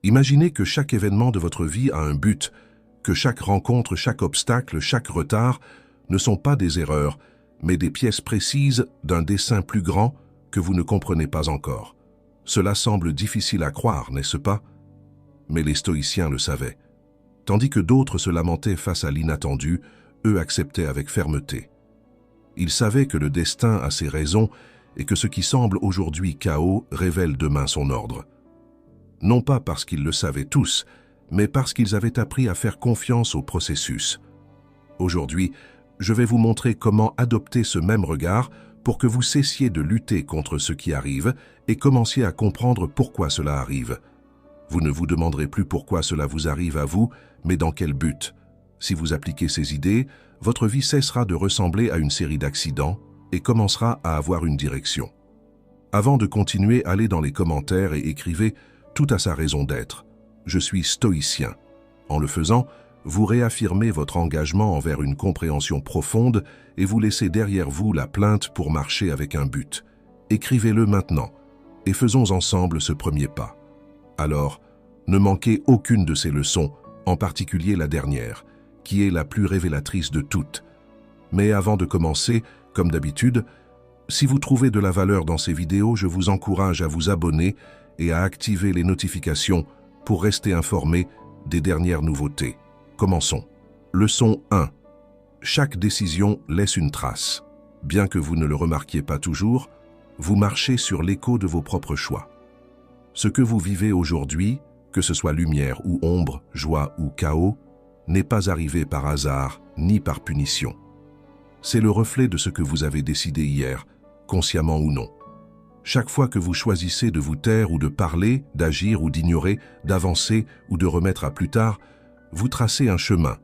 Imaginez que chaque événement de votre vie a un but, que chaque rencontre, chaque obstacle, chaque retard ne sont pas des erreurs, mais des pièces précises d'un dessein plus grand que vous ne comprenez pas encore. Cela semble difficile à croire, n'est-ce pas? Mais les stoïciens le savaient. Tandis que d'autres se lamentaient face à l'inattendu, eux acceptaient avec fermeté. Ils savaient que le destin a ses raisons et que ce qui semble aujourd'hui chaos révèle demain son ordre. Non pas parce qu'ils le savaient tous, mais parce qu'ils avaient appris à faire confiance au processus. Aujourd'hui, je vais vous montrer comment adopter ce même regard pour que vous cessiez de lutter contre ce qui arrive et commenciez à comprendre pourquoi cela arrive. Vous ne vous demanderez plus pourquoi cela vous arrive à vous, mais dans quel but. Si vous appliquez ces idées, votre vie cessera de ressembler à une série d'accidents et commencera à avoir une direction. Avant de continuer, allez dans les commentaires et écrivez « Tout a sa raison d'être ». Je suis stoïcien. En le faisant, vous réaffirmez votre engagement envers une compréhension profonde et vous laissez derrière vous la plainte pour marcher avec un but. Écrivez-le maintenant et faisons ensemble ce premier pas. Alors, ne manquez aucune de ces leçons, en particulier la dernière, qui est la plus révélatrice de toutes. Mais avant de commencer, comme d'habitude, si vous trouvez de la valeur dans ces vidéos, je vous encourage à vous abonner et à activer les notifications pour rester informé des dernières nouveautés. Commençons. Leçon 1. Chaque décision laisse une trace. Bien que vous ne le remarquiez pas toujours, vous marchez sur l'écho de vos propres choix. Ce que vous vivez aujourd'hui, que ce soit lumière ou ombre, joie ou chaos, n'est pas arrivé par hasard ni par punition. C'est le reflet de ce que vous avez décidé hier, consciemment ou non. Chaque fois que vous choisissez de vous taire ou de parler, d'agir ou d'ignorer, d'avancer ou de remettre à plus tard, vous tracez un chemin.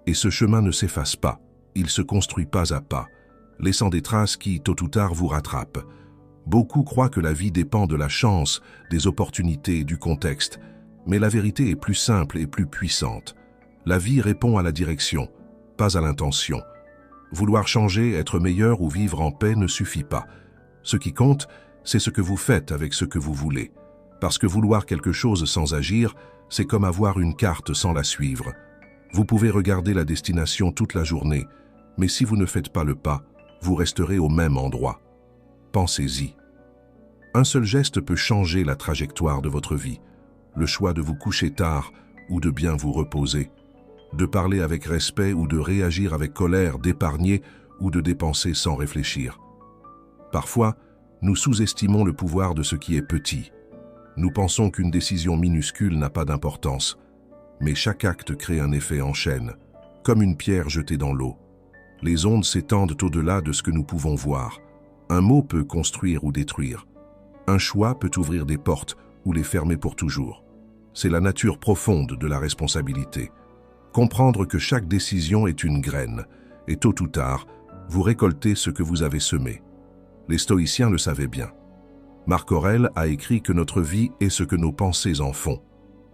Et ce chemin ne s'efface pas, il se construit pas à pas, laissant des traces qui, tôt ou tard, vous rattrapent. Beaucoup croient que la vie dépend de la chance, des opportunités et du contexte, mais la vérité est plus simple et plus puissante. La vie répond à la direction, pas à l'intention. Vouloir changer, être meilleur ou vivre en paix ne suffit pas. Ce qui compte, c'est ce que vous faites avec ce que vous voulez. Parce que vouloir quelque chose sans agir, c'est comme avoir une carte sans la suivre. Vous pouvez regarder la destination toute la journée, mais si vous ne faites pas le pas, vous resterez au même endroit. Pensez-y. Un seul geste peut changer la trajectoire de votre vie. Le choix de vous coucher tard ou de bien vous reposer, de parler avec respect ou de réagir avec colère, d'épargner ou de dépenser sans réfléchir. Parfois, nous sous-estimons le pouvoir de ce qui est petit. Nous pensons qu'une décision minuscule n'a pas d'importance, mais chaque acte crée un effet en chaîne, comme une pierre jetée dans l'eau. Les ondes s'étendent au-delà de ce que nous pouvons voir. Un mot peut construire ou détruire. Un choix peut ouvrir des portes ou les fermer pour toujours. C'est la nature profonde de la responsabilité. Comprendre que chaque décision est une graine, et tôt ou tard, vous récoltez ce que vous avez semé. Les stoïciens le savaient bien. Marc Aurèle a écrit que notre vie est ce que nos pensées en font.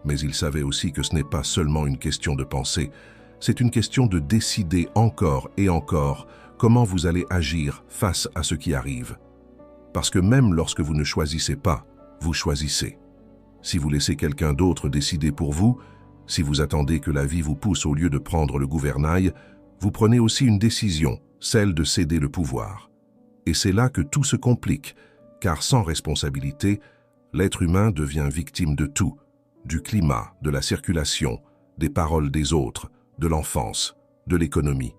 Mais il savait aussi que ce n'est pas seulement une question de pensée, c'est une question de décider encore et encore comment vous allez agir face à ce qui arrive. Parce que même lorsque vous ne choisissez pas, vous choisissez. Si vous laissez quelqu'un d'autre décider pour vous, si vous attendez que la vie vous pousse au lieu de prendre le gouvernail, vous prenez aussi une décision, celle de céder le pouvoir. Et c'est là que tout se complique, car sans responsabilité, l'être humain devient victime de tout, du climat, de la circulation, des paroles des autres, de l'enfance, de l'économie.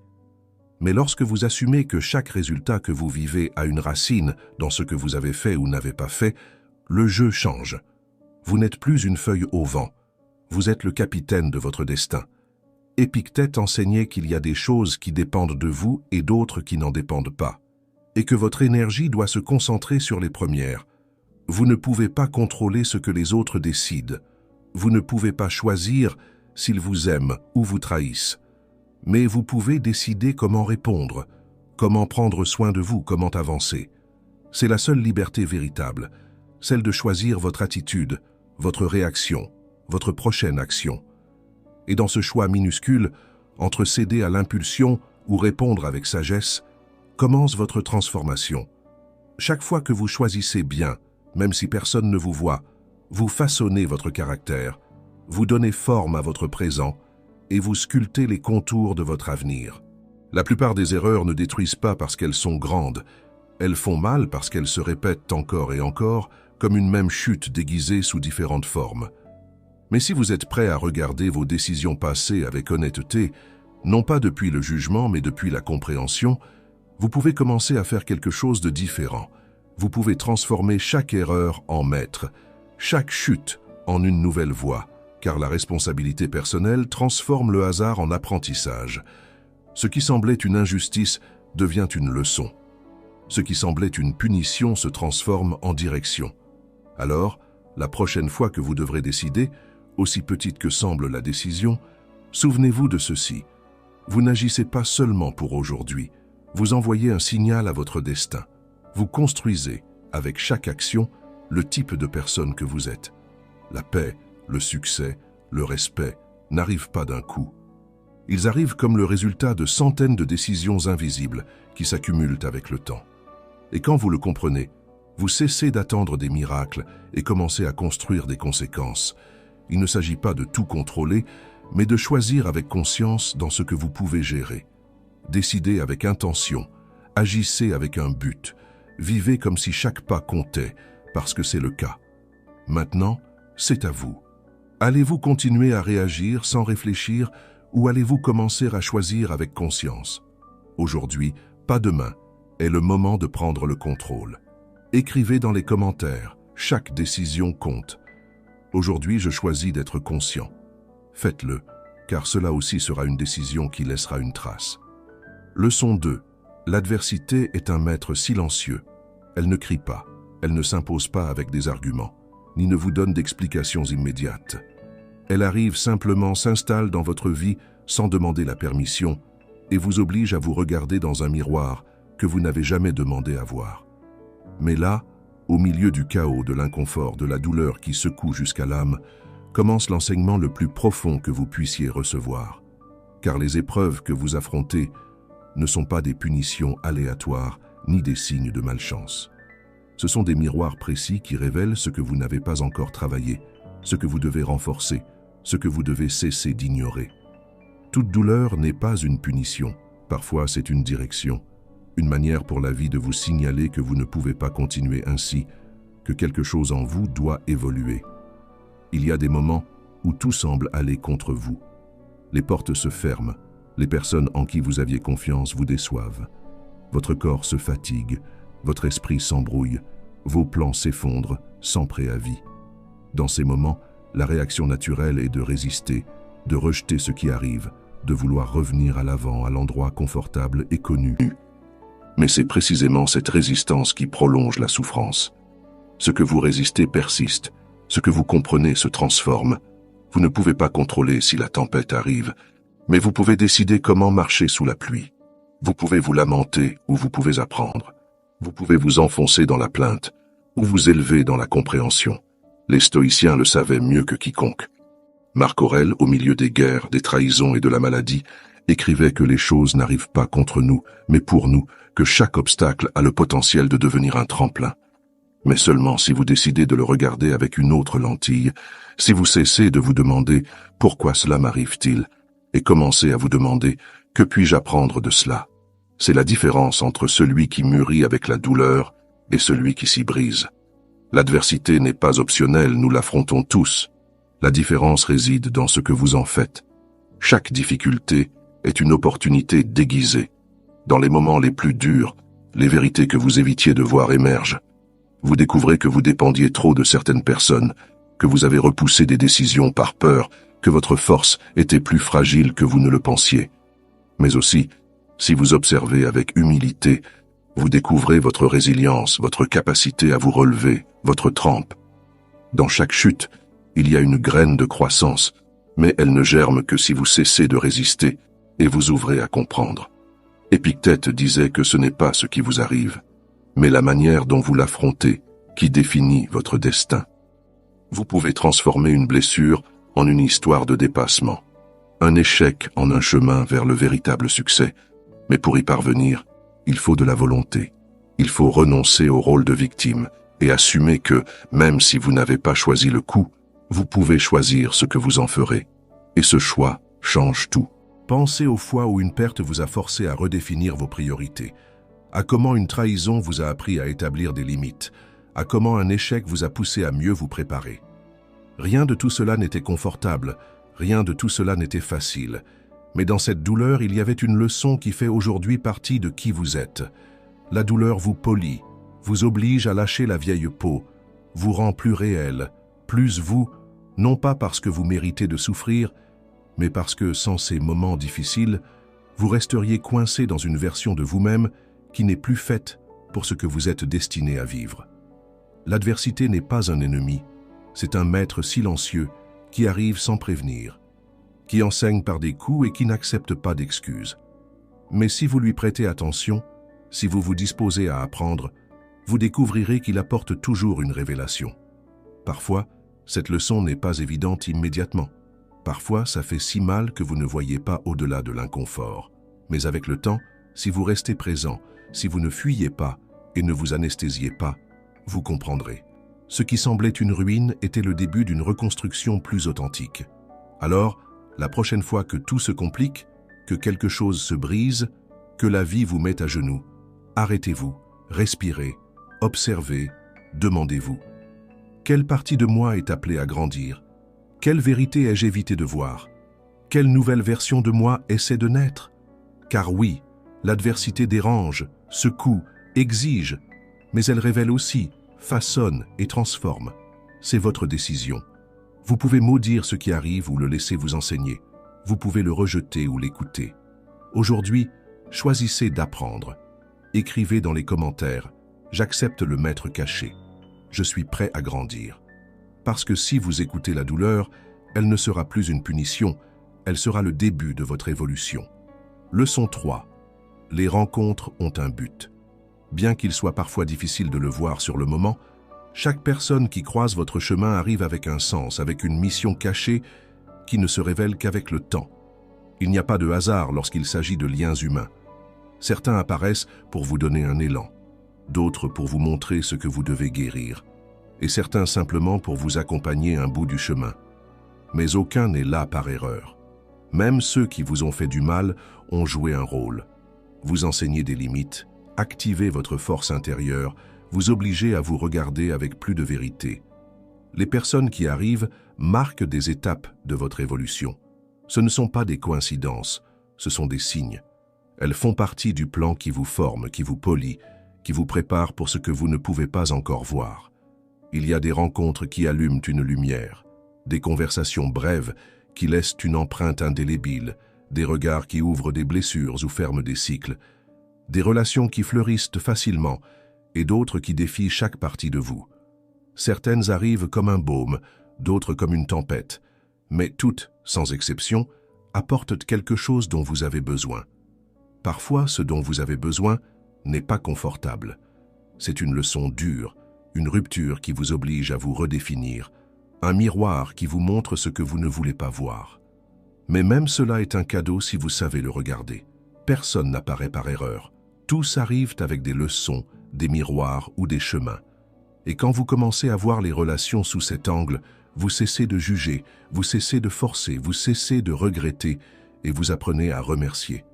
Mais lorsque vous assumez que chaque résultat que vous vivez a une racine dans ce que vous avez fait ou n'avez pas fait, le jeu change. Vous n'êtes plus une feuille au vent, vous êtes le capitaine de votre destin. Épictète enseignait qu'il y a des choses qui dépendent de vous et d'autres qui n'en dépendent pas, et que votre énergie doit se concentrer sur les premières. Vous ne pouvez pas contrôler ce que les autres décident. Vous ne pouvez pas choisir s'ils vous aiment ou vous trahissent. Mais vous pouvez décider comment répondre, comment prendre soin de vous, comment avancer. C'est la seule liberté véritable, celle de choisir votre attitude, votre réaction, votre prochaine action. Et dans ce choix minuscule, entre céder à l'impulsion ou répondre avec sagesse, commence votre transformation. Chaque fois que vous choisissez bien, même si personne ne vous voit, vous façonnez votre caractère, vous donnez forme à votre présent et vous sculptez les contours de votre avenir. La plupart des erreurs ne détruisent pas parce qu'elles sont grandes. Elles font mal parce qu'elles se répètent encore et encore, comme une même chute déguisée sous différentes formes. Mais si vous êtes prêt à regarder vos décisions passées avec honnêteté, non pas depuis le jugement mais depuis la compréhension, vous pouvez commencer à faire quelque chose de différent. Vous pouvez transformer chaque erreur en maître, chaque chute en une nouvelle voie, car la responsabilité personnelle transforme le hasard en apprentissage. Ce qui semblait une injustice devient une leçon. Ce qui semblait une punition se transforme en direction. Alors, la prochaine fois que vous devrez décider, aussi petite que semble la décision, souvenez-vous de ceci. Vous n'agissez pas seulement pour aujourd'hui, vous envoyez un signal à votre destin. Vous construisez, avec chaque action, le type de personne que vous êtes. La paix, le succès, le respect n'arrivent pas d'un coup. Ils arrivent comme le résultat de centaines de décisions invisibles qui s'accumulent avec le temps. Et quand vous le comprenez, vous cessez d'attendre des miracles et commencez à construire des conséquences. Il ne s'agit pas de tout contrôler, mais de choisir avec conscience dans ce que vous pouvez gérer. Décidez avec intention, agissez avec un but, vivez comme si chaque pas comptait, parce que c'est le cas. Maintenant, c'est à vous. Allez-vous continuer à réagir sans réfléchir ou allez-vous commencer à choisir avec conscience? Aujourd'hui, pas demain, est le moment de prendre le contrôle. Écrivez dans les commentaires, chaque décision compte. Aujourd'hui, je choisis d'être conscient. Faites-le, car cela aussi sera une décision qui laissera une trace. Leçon 2. L'adversité est un maître silencieux. Elle ne crie pas, elle ne s'impose pas avec des arguments, ni ne vous donne d'explications immédiates. Elle arrive simplement, s'installe dans votre vie sans demander la permission et vous oblige à vous regarder dans un miroir que vous n'avez jamais demandé à voir. Mais là, au milieu du chaos, de l'inconfort, de la douleur qui secoue jusqu'à l'âme, commence l'enseignement le plus profond que vous puissiez recevoir. Car les épreuves que vous affrontez ne sont pas des punitions aléatoires ni des signes de malchance. Ce sont des miroirs précis qui révèlent ce que vous n'avez pas encore travaillé, ce que vous devez renforcer, ce que vous devez cesser d'ignorer. Toute douleur n'est pas une punition, parfois c'est une direction, une manière pour la vie de vous signaler que vous ne pouvez pas continuer ainsi, que quelque chose en vous doit évoluer. Il y a des moments où tout semble aller contre vous. Les portes se ferment, les personnes en qui vous aviez confiance vous déçoivent. Votre corps se fatigue, votre esprit s'embrouille, vos plans s'effondrent sans préavis. Dans ces moments, la réaction naturelle est de résister, de rejeter ce qui arrive, de vouloir revenir à l'avant, à l'endroit confortable et connu. Mais c'est précisément cette résistance qui prolonge la souffrance. Ce que vous résistez persiste, ce que vous comprenez se transforme. Vous ne pouvez pas contrôler si la tempête arrive, mais vous pouvez décider comment marcher sous la pluie. Vous pouvez vous lamenter ou vous pouvez apprendre. Vous pouvez vous enfoncer dans la plainte ou vous élever dans la compréhension. Les stoïciens le savaient mieux que quiconque. Marc Aurèle, au milieu des guerres, des trahisons et de la maladie, écrivait que les choses n'arrivent pas contre nous, mais pour nous, que chaque obstacle a le potentiel de devenir un tremplin. Mais seulement si vous décidez de le regarder avec une autre lentille, si vous cessez de vous demander « Pourquoi cela m'arrive-t-il ?» et commencez à vous demander « Que puis-je apprendre de cela ?» C'est la différence entre celui qui mûrit avec la douleur et celui qui s'y brise. L'adversité n'est pas optionnelle, nous l'affrontons tous. La différence réside dans ce que vous en faites. Chaque difficulté est une opportunité déguisée. Dans les moments les plus durs, les vérités que vous évitiez de voir émergent. Vous découvrez que vous dépendiez trop de certaines personnes, que vous avez repoussé des décisions par peur, que votre force était plus fragile que vous ne le pensiez. Mais aussi, si vous observez avec humilité, vous découvrez votre résilience, votre capacité à vous relever, votre trempe. Dans chaque chute, il y a une graine de croissance, mais elle ne germe que si vous cessez de résister et vous ouvrez à comprendre. Épictète disait que ce n'est pas ce qui vous arrive, mais la manière dont vous l'affrontez qui définit votre destin. Vous pouvez transformer une blessure en une histoire de dépassement, un échec en un chemin vers le véritable succès. Mais pour y parvenir, il faut de la volonté. Il faut renoncer au rôle de victime et assumer que, même si vous n'avez pas choisi le coup, Vous pouvez choisir ce que vous en ferez. Et ce choix change tout. Pensez aux fois où une perte vous a forcé à redéfinir vos priorités, à comment une trahison vous a appris à établir des limites, à comment un échec vous a poussé à mieux vous préparer. Rien de tout cela n'était confortable, rien de tout cela n'était facile. Mais dans cette douleur, il y avait une leçon qui fait aujourd'hui partie de qui vous êtes. La douleur vous polit, vous oblige à lâcher la vieille peau, vous rend plus réel, plus vous, non pas parce que vous méritez de souffrir, mais parce que sans ces moments difficiles, vous resteriez coincé dans une version de vous-même qui n'est plus faite pour ce que vous êtes destiné à vivre. L'adversité n'est pas un ennemi, c'est un maître silencieux qui arrive sans prévenir, qui enseigne par des coups et qui n'accepte pas d'excuses. Mais si vous lui prêtez attention, si vous vous disposez à apprendre, vous découvrirez qu'il apporte toujours une révélation. Parfois, cette leçon n'est pas évidente immédiatement. Parfois, ça fait si mal que vous ne voyez pas au-delà de l'inconfort. Mais avec le temps, si vous restez présent, si vous ne fuyez pas et ne vous anesthésiez pas, vous comprendrez. Ce qui semblait une ruine était le début d'une reconstruction plus authentique. Alors, la prochaine fois que tout se complique, que quelque chose se brise, que la vie vous mette à genoux, arrêtez-vous, respirez, observez, demandez-vous. Quelle partie de moi est appelée à grandir? Quelle vérité ai-je évité de voir? Quelle nouvelle version de moi essaie de naître? Car oui, l'adversité dérange, secoue, exige, mais elle révèle aussi, façonne et transforme. C'est votre décision. Vous pouvez maudire ce qui arrive ou le laisser vous enseigner. Vous pouvez le rejeter ou l'écouter. Aujourd'hui, choisissez d'apprendre. Écrivez dans les commentaires « J'accepte le maître caché. Je suis prêt à grandir. » Parce que si vous écoutez la douleur, elle ne sera plus une punition, elle sera le début de votre évolution. Leçon 3. Les rencontres ont un but. Bien qu'il soit parfois difficile de le voir sur le moment, chaque personne qui croise votre chemin arrive avec un sens, avec une mission cachée qui ne se révèle qu'avec le temps. Il n'y a pas de hasard lorsqu'il s'agit de liens humains. Certains apparaissent pour vous donner un élan, d'autres pour vous montrer ce que vous devez guérir, et certains simplement pour vous accompagner un bout du chemin. Mais aucun n'est là par erreur. Même ceux qui vous ont fait du mal ont joué un rôle. Vous enseignez des limites, activez votre force intérieure, vous obligez à vous regarder avec plus de vérité. Les personnes qui arrivent marquent des étapes de votre évolution. Ce ne sont pas des coïncidences, ce sont des signes. Elles font partie du plan qui vous forme, qui vous polit, qui vous prépare pour ce que vous ne pouvez pas encore voir. Il y a des rencontres qui allument une lumière, des conversations brèves qui laissent une empreinte indélébile, des regards qui ouvrent des blessures ou ferment des cycles, des relations qui fleurissent facilement et d'autres qui défient chaque partie de vous. Certaines arrivent comme un baume, d'autres comme une tempête, mais toutes, sans exception, apportent quelque chose dont vous avez besoin. Parfois, ce dont vous avez besoin n'est pas confortable. C'est une leçon dure, une rupture qui vous oblige à vous redéfinir, un miroir qui vous montre ce que vous ne voulez pas voir. Mais même cela est un cadeau si vous savez le regarder. Personne n'apparaît par erreur. Tous arrivent avec des leçons, des miroirs ou des chemins. Et quand vous commencez à voir les relations sous cet angle, vous cessez de juger, vous cessez de forcer, vous cessez de regretter et vous apprenez à remercier.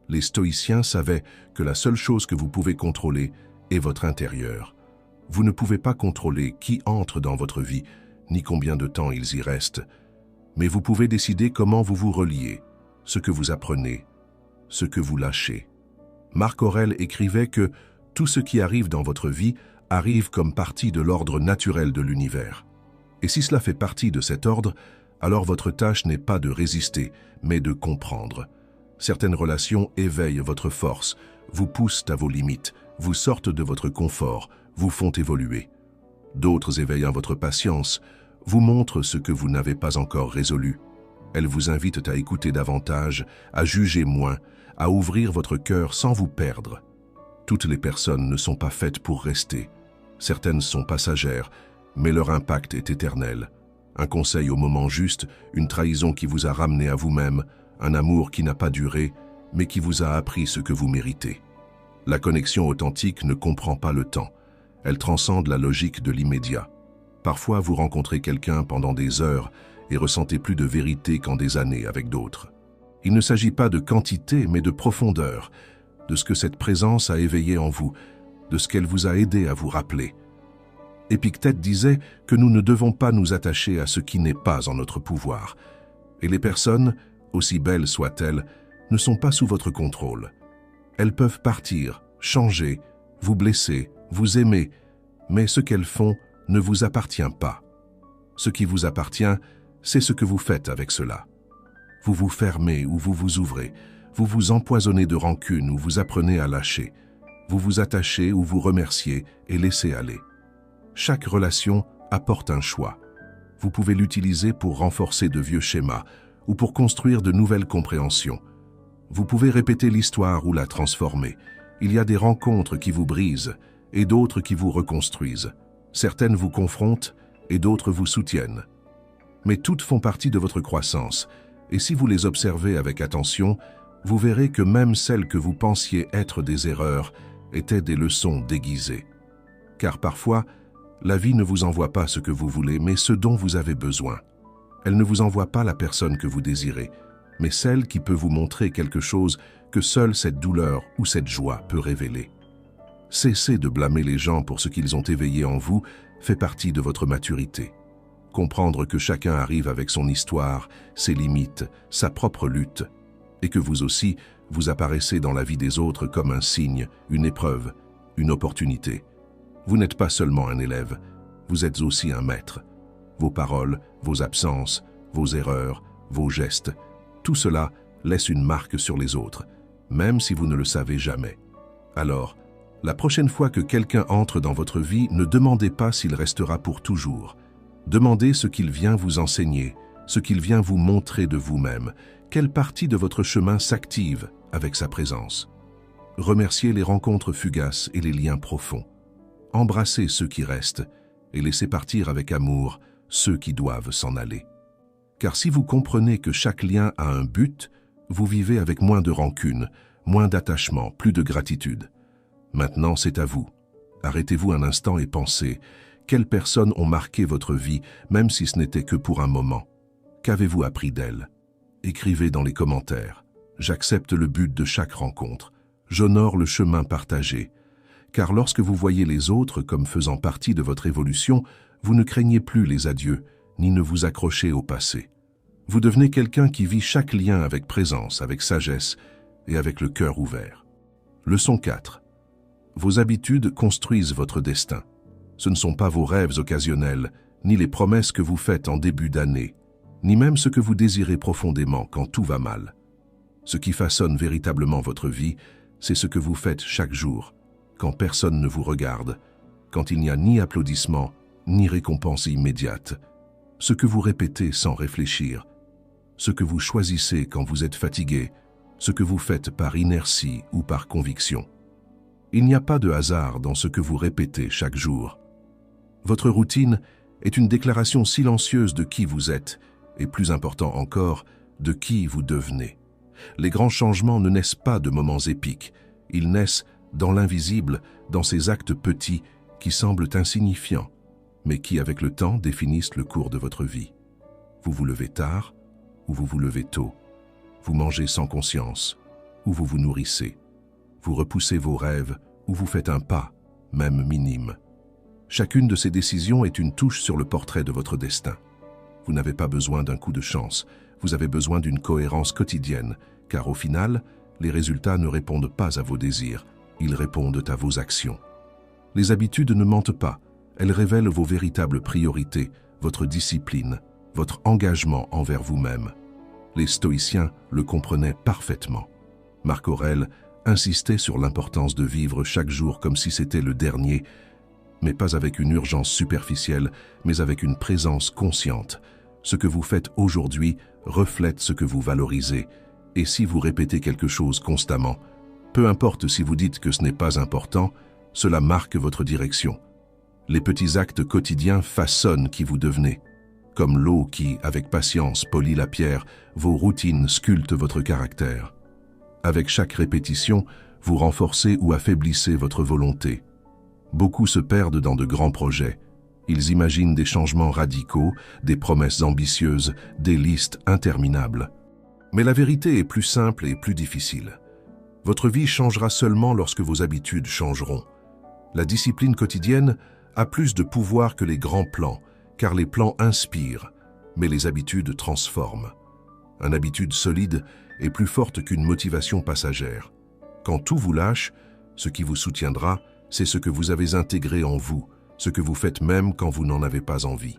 Les stoïciens savaient que la seule chose que vous pouvez contrôler est votre intérieur. Vous ne pouvez pas contrôler qui entre dans votre vie, ni combien de temps ils y restent, mais vous pouvez décider comment vous vous reliez, ce que vous apprenez, ce que vous lâchez. Marc Aurèle écrivait que tout ce qui arrive dans votre vie arrive comme partie de l'ordre naturel de l'univers. Et si cela fait partie de cet ordre, alors votre tâche n'est pas de résister, mais de comprendre. Certaines relations éveillent votre force, vous poussent à vos limites, vous sortent de votre confort, vous font évoluer. D'autres éveillent votre patience, vous montrent ce que vous n'avez pas encore résolu. Elles vous invitent à écouter davantage, à juger moins, à ouvrir votre cœur sans vous perdre. Toutes les personnes ne sont pas faites pour rester. Certaines sont passagères, mais leur impact est éternel. Un conseil au moment juste, une trahison qui vous a ramené à vous-même, un amour qui n'a pas duré, mais qui vous a appris ce que vous méritez. La connexion authentique ne comprend pas le temps. Elle transcende la logique de l'immédiat. Parfois, vous rencontrez quelqu'un pendant des heures et ressentez plus de vérité qu'en des années avec d'autres. Il ne s'agit pas de quantité, mais de profondeur, de ce que cette présence a éveillé en vous, de ce qu'elle vous a aidé à vous rappeler. Épictète disait que nous ne devons pas nous attacher à ce qui n'est pas en notre pouvoir. Et les personnes, aussi belles soient-elles, ne sont pas sous votre contrôle. Elles peuvent partir, changer, vous blesser, vous aimer, mais ce qu'elles font ne vous appartient pas. Ce qui vous appartient, c'est ce que vous faites avec cela. Vous vous fermez ou vous vous ouvrez, vous vous empoisonnez de rancune ou vous apprenez à lâcher, vous vous attachez ou vous remerciez et laissez aller. Chaque relation apporte un choix. Vous pouvez l'utiliser pour renforcer de vieux schémas ou pour construire de nouvelles compréhensions. Vous pouvez répéter l'histoire ou la transformer. Il y a des rencontres qui vous brisent et d'autres qui vous reconstruisent. Certaines vous confrontent et d'autres vous soutiennent. Mais toutes font partie de votre croissance, et si vous les observez avec attention, vous verrez que même celles que vous pensiez être des erreurs étaient des leçons déguisées. Car parfois, la vie ne vous envoie pas ce que vous voulez, mais ce dont vous avez besoin. Elle ne vous envoie pas la personne que vous désirez, mais celle qui peut vous montrer quelque chose que seule cette douleur ou cette joie peut révéler. Cessez de blâmer les gens pour ce qu'ils ont éveillé en vous fait partie de votre maturité. Comprendre que chacun arrive avec son histoire, ses limites, sa propre lutte, et que vous aussi, vous apparaissez dans la vie des autres comme un signe, une épreuve, une opportunité. Vous n'êtes pas seulement un élève, vous êtes aussi un maître. Vos paroles, vos absences, vos erreurs, vos gestes, tout cela laisse une marque sur les autres, même si vous ne le savez jamais. Alors, la prochaine fois que quelqu'un entre dans votre vie, ne demandez pas s'il restera pour toujours. Demandez ce qu'il vient vous enseigner, ce qu'il vient vous montrer de vous-même, quelle partie de votre chemin s'active avec sa présence. Remerciez les rencontres fugaces et les liens profonds. Embrassez ceux qui restent et laissez partir avec amour ceux qui doivent s'en aller. Car si vous comprenez que chaque lien a un but, vous vivez avec moins de rancune, moins d'attachement, plus de gratitude. Maintenant, c'est à vous. Arrêtez-vous un instant et pensez, quelles personnes ont marqué votre vie, même si ce n'était que pour un moment? Qu'avez-vous appris d'elles? Écrivez dans les commentaires. J'accepte le but de chaque rencontre. J'honore le chemin partagé. Car lorsque vous voyez les autres comme faisant partie de votre évolution, vous ne craignez plus les adieux, ni ne vous accrochez au passé. Vous devenez quelqu'un qui vit chaque lien avec présence, avec sagesse et avec le cœur ouvert. Leçon 4. Vos habitudes construisent votre destin. Ce ne sont pas vos rêves occasionnels, ni les promesses que vous faites en début d'année, ni même ce que vous désirez profondément quand tout va mal. Ce qui façonne véritablement votre vie, c'est ce que vous faites chaque jour, quand personne ne vous regarde, quand il n'y a ni applaudissements, ni récompense immédiate, ce que vous répétez sans réfléchir, ce que vous choisissez quand vous êtes fatigué, ce que vous faites par inertie ou par conviction. Il n'y a pas de hasard dans ce que vous répétez chaque jour. Votre routine est une déclaration silencieuse de qui vous êtes, et plus important encore, de qui vous devenez. Les grands changements ne naissent pas de moments épiques, ils naissent dans l'invisible, dans ces actes petits qui semblent insignifiants, mais qui, avec le temps, définissent le cours de votre vie. Vous vous levez tard, ou vous vous levez tôt. Vous mangez sans conscience, ou vous vous nourrissez. Vous repoussez vos rêves, ou vous faites un pas, même minime. Chacune de ces décisions est une touche sur le portrait de votre destin. Vous n'avez pas besoin d'un coup de chance, vous avez besoin d'une cohérence quotidienne, car au final, les résultats ne répondent pas à vos désirs, ils répondent à vos actions. Les habitudes ne mentent pas, elles révèlent vos véritables priorités, votre discipline, votre engagement envers vous-même. Les stoïciens le comprenaient parfaitement. Marc Aurèle insistait sur l'importance de vivre chaque jour comme si c'était le dernier, mais pas avec une urgence superficielle, mais avec une présence consciente. Ce que vous faites aujourd'hui reflète ce que vous valorisez, et si vous répétez quelque chose constamment, peu importe si vous dites que ce n'est pas important, cela marque votre direction. Les petits actes quotidiens façonnent qui vous devenez. Comme l'eau qui, avec patience, polit la pierre, vos routines sculptent votre caractère. Avec chaque répétition, vous renforcez ou affaiblissez votre volonté. Beaucoup se perdent dans de grands projets. Ils imaginent des changements radicaux, des promesses ambitieuses, des listes interminables. Mais la vérité est plus simple et plus difficile. Votre vie changera seulement lorsque vos habitudes changeront. La discipline quotidienne a plus de pouvoir que les grands plans, car les plans inspirent, mais les habitudes transforment. Une habitude solide est plus forte qu'une motivation passagère. Quand tout vous lâche, ce qui vous soutiendra, c'est ce que vous avez intégré en vous, ce que vous faites même quand vous n'en avez pas envie.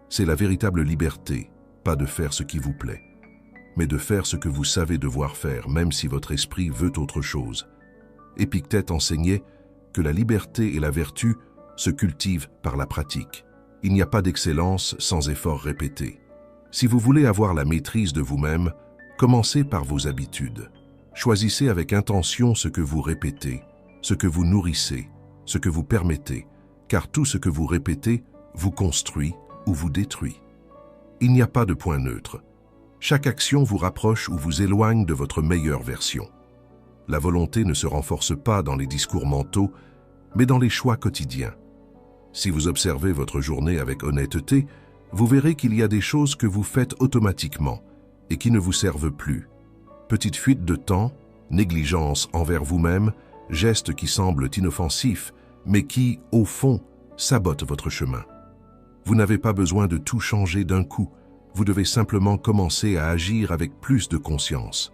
C'est la véritable liberté, pas de faire ce qui vous plaît, mais de faire ce que vous savez devoir faire, même si votre esprit veut autre chose. Épictète enseignait que la liberté et la vertu se cultivent par la pratique. Il n'y a pas d'excellence sans effort répété. Si vous voulez avoir la maîtrise de vous-même, commencez par vos habitudes. Choisissez avec intention ce que vous répétez, ce que vous nourrissez, ce que vous permettez, car tout ce que vous répétez vous construit ou vous détruit. Il n'y a pas de point neutre. Chaque action vous rapproche ou vous éloigne de votre meilleure version. La volonté ne se renforce pas dans les discours mentaux, mais dans les choix quotidiens. Si vous observez votre journée avec honnêteté, vous verrez qu'il y a des choses que vous faites automatiquement et qui ne vous servent plus. Petite fuite de temps, négligence envers vous-même, gestes qui semblent inoffensifs, mais qui, au fond, sabotent votre chemin. Vous n'avez pas besoin de tout changer d'un coup. Vous devez simplement commencer à agir avec plus de conscience.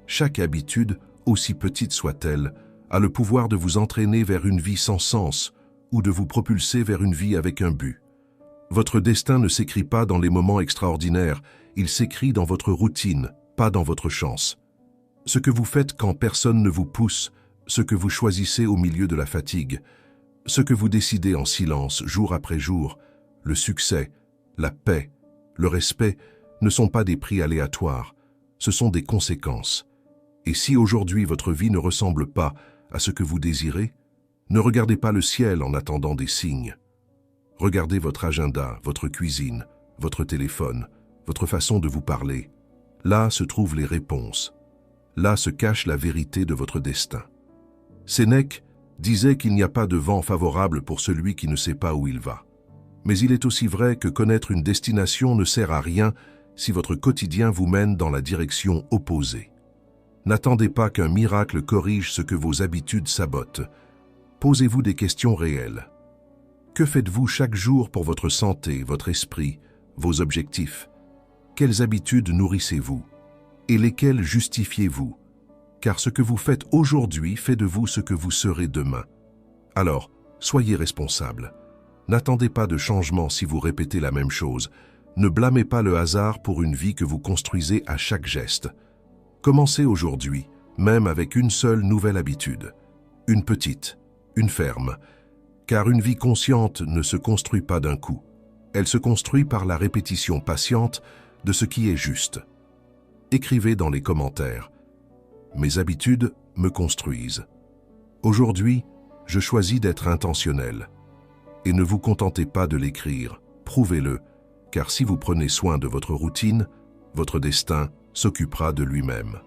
Chaque habitude, aussi petite soit-elle, a le pouvoir de vous entraîner vers une vie sans sens ou de vous propulser vers une vie avec un but. Votre destin ne s'écrit pas dans les moments extraordinaires, il s'écrit dans votre routine, pas dans votre chance. Ce que vous faites quand personne ne vous pousse, ce que vous choisissez au milieu de la fatigue, ce que vous décidez en silence jour après jour, le succès, la paix, le respect ne sont pas des prix aléatoires, ce sont des conséquences. Et si aujourd'hui votre vie ne ressemble pas à ce que vous désirez, ne regardez pas le ciel en attendant des signes. Regardez votre agenda, votre cuisine, votre téléphone, votre façon de vous parler. Là se trouvent les réponses. Là se cache la vérité de votre destin. Sénèque disait qu'il n'y a pas de vent favorable pour celui qui ne sait pas où il va. Mais il est aussi vrai que connaître une destination ne sert à rien si votre quotidien vous mène dans la direction opposée. N'attendez pas qu'un miracle corrige ce que vos habitudes sabotent. Posez-vous des questions réelles. Que faites-vous chaque jour pour votre santé, votre esprit, vos objectifs? Quelles habitudes nourrissez-vous? Et lesquelles justifiez-vous? Car ce que vous faites aujourd'hui fait de vous ce que vous serez demain. Alors, soyez responsable. N'attendez pas de changement si vous répétez la même chose. Ne blâmez pas le hasard pour une vie que vous construisez à chaque geste. Commencez aujourd'hui, même avec une seule nouvelle habitude. Une petite, une ferme. Car une vie consciente ne se construit pas d'un coup. Elle se construit par la répétition patiente de ce qui est juste. Écrivez dans les commentaires. Mes habitudes me construisent. Aujourd'hui, je choisis d'être intentionnel. Et ne vous contentez pas de l'écrire, prouvez-le, car si vous prenez soin de votre routine, votre destin s'occupera de lui-même.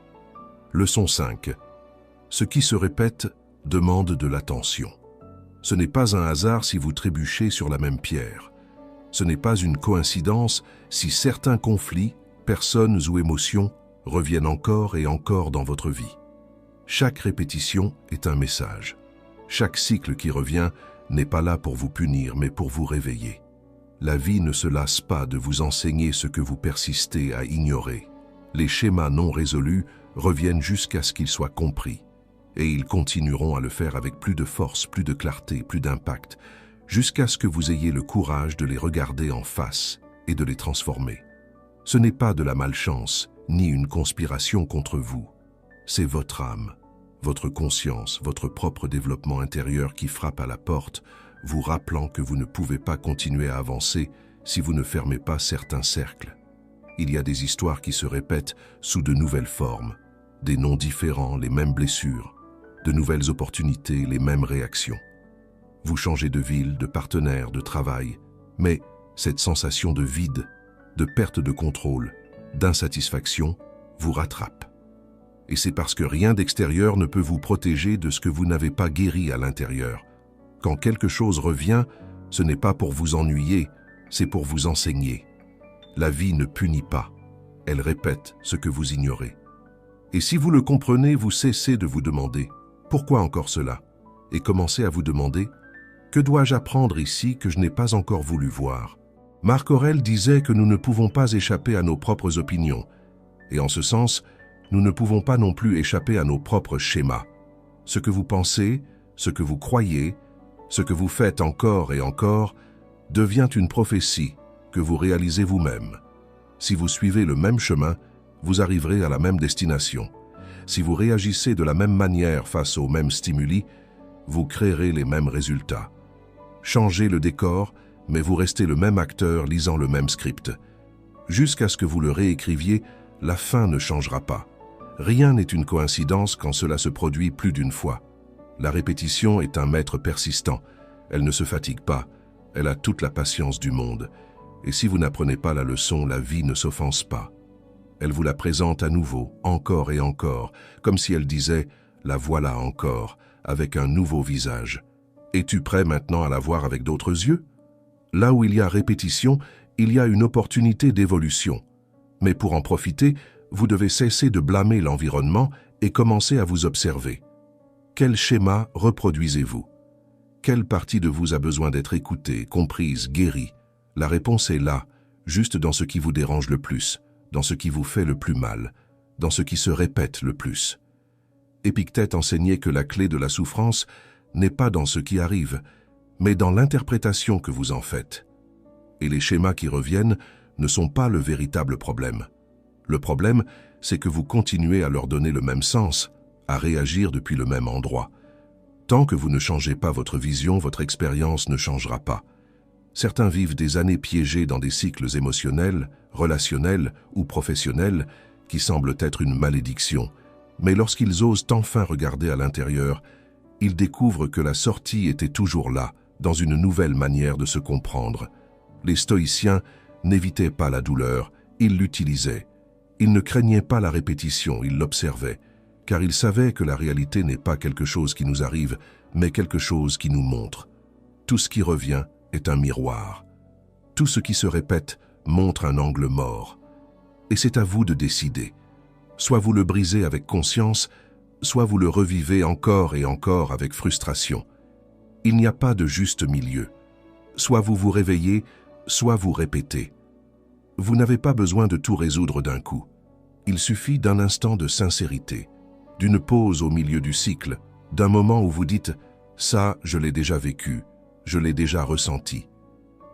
Leçon 5. Ce qui se répète demande de l'attention. Ce n'est pas un hasard si vous trébuchez sur la même pierre. Ce n'est pas une coïncidence si certains conflits, personnes ou émotions reviennent encore et encore dans votre vie. Chaque répétition est un message. Chaque cycle qui revient n'est pas là pour vous punir, mais pour vous réveiller. La vie ne se lasse pas de vous enseigner ce que vous persistez à ignorer. Les schémas non résolus reviennent jusqu'à ce qu'ils soient compris. Et ils continueront à le faire avec plus de force, plus de clarté, plus d'impact, jusqu'à ce que vous ayez le courage de les regarder en face et de les transformer. Ce n'est pas de la malchance, ni une conspiration contre vous. C'est votre âme, votre conscience, votre propre développement intérieur qui frappe à la porte, vous rappelant que vous ne pouvez pas continuer à avancer si vous ne fermez pas certains cercles. Il y a des histoires qui se répètent sous de nouvelles formes, des noms différents, les mêmes blessures, de nouvelles opportunités, les mêmes réactions. Vous changez de ville, de partenaire, de travail, mais cette sensation de vide, de perte de contrôle, d'insatisfaction vous rattrape. Et c'est parce que rien d'extérieur ne peut vous protéger de ce que vous n'avez pas guéri à l'intérieur. Quand quelque chose revient, Ce n'est pas pour vous ennuyer, c'est pour vous enseigner. La vie ne punit pas, elle répète ce que vous ignorez. Et si vous le comprenez, vous cessez de vous demander « Pourquoi encore cela ?» et commencez à vous demander « Que dois-je apprendre ici que je n'ai pas encore voulu voir ?» Marc Aurèle disait que nous ne pouvons pas échapper à nos propres opinions, et en ce sens, nous ne pouvons pas non plus échapper à nos propres schémas. Ce que vous pensez, ce que vous croyez, ce que vous faites encore et encore, devient une prophétie que vous réalisez vous-même. Si vous suivez le même chemin, vous arriverez à la même destination. Si vous réagissez de la même manière face aux mêmes stimuli, vous créerez les mêmes résultats. Changez le décor, mais vous restez le même acteur lisant le même script. Jusqu'à ce que vous le réécriviez, la fin ne changera pas. Rien n'est une coïncidence quand cela se produit plus d'une fois. La répétition est un maître persistant. Elle ne se fatigue pas. Elle a toute la patience du monde. Et si vous n'apprenez pas la leçon, la vie ne s'offense pas. Elle vous la présente à nouveau, encore et encore, comme si elle disait « La voilà encore », avec un nouveau visage. Es-tu prêt maintenant à la voir avec d'autres yeux? Là où il y a répétition, il y a une opportunité d'évolution. Mais pour en profiter, vous devez cesser de blâmer l'environnement et commencer à vous observer. Quel schéma reproduisez-vous? Quelle partie de vous a besoin d'être écoutée, comprise, guérie? La réponse est là, juste dans ce qui vous dérange le plus, dans ce qui vous fait le plus mal, dans ce qui se répète le plus. Épictète enseignait que la clé de la souffrance n'est pas dans ce qui arrive, mais dans l'interprétation que vous en faites. Et les schémas qui reviennent ne sont pas le véritable problème. Le problème, c'est que vous continuez à leur donner le même sens, à réagir depuis le même endroit. Tant que vous ne changez pas votre vision, votre expérience ne changera pas. Certains vivent des années piégés dans des cycles émotionnels, relationnels ou professionnels qui semblent être une malédiction. Mais lorsqu'ils osent enfin regarder à l'intérieur, ils découvrent que la sortie était toujours là, dans une nouvelle manière de se comprendre. Les stoïciens n'évitaient pas la douleur, ils l'utilisaient. Ils ne craignaient pas la répétition, ils l'observaient, car ils savaient que la réalité n'est pas quelque chose qui nous arrive, mais quelque chose qui nous montre. Tout ce qui revient est un miroir. Tout ce qui se répète montre un angle mort. Et c'est à vous de décider. Soit vous le brisez avec conscience, soit vous le revivez encore et encore avec frustration. Il n'y a pas de juste milieu. Soit vous vous réveillez, soit vous répétez. Vous n'avez pas besoin de tout résoudre d'un coup. Il suffit d'un instant de sincérité, d'une pause au milieu du cycle, d'un moment où vous dites « ça, je l'ai déjà vécu, je l'ai déjà ressenti.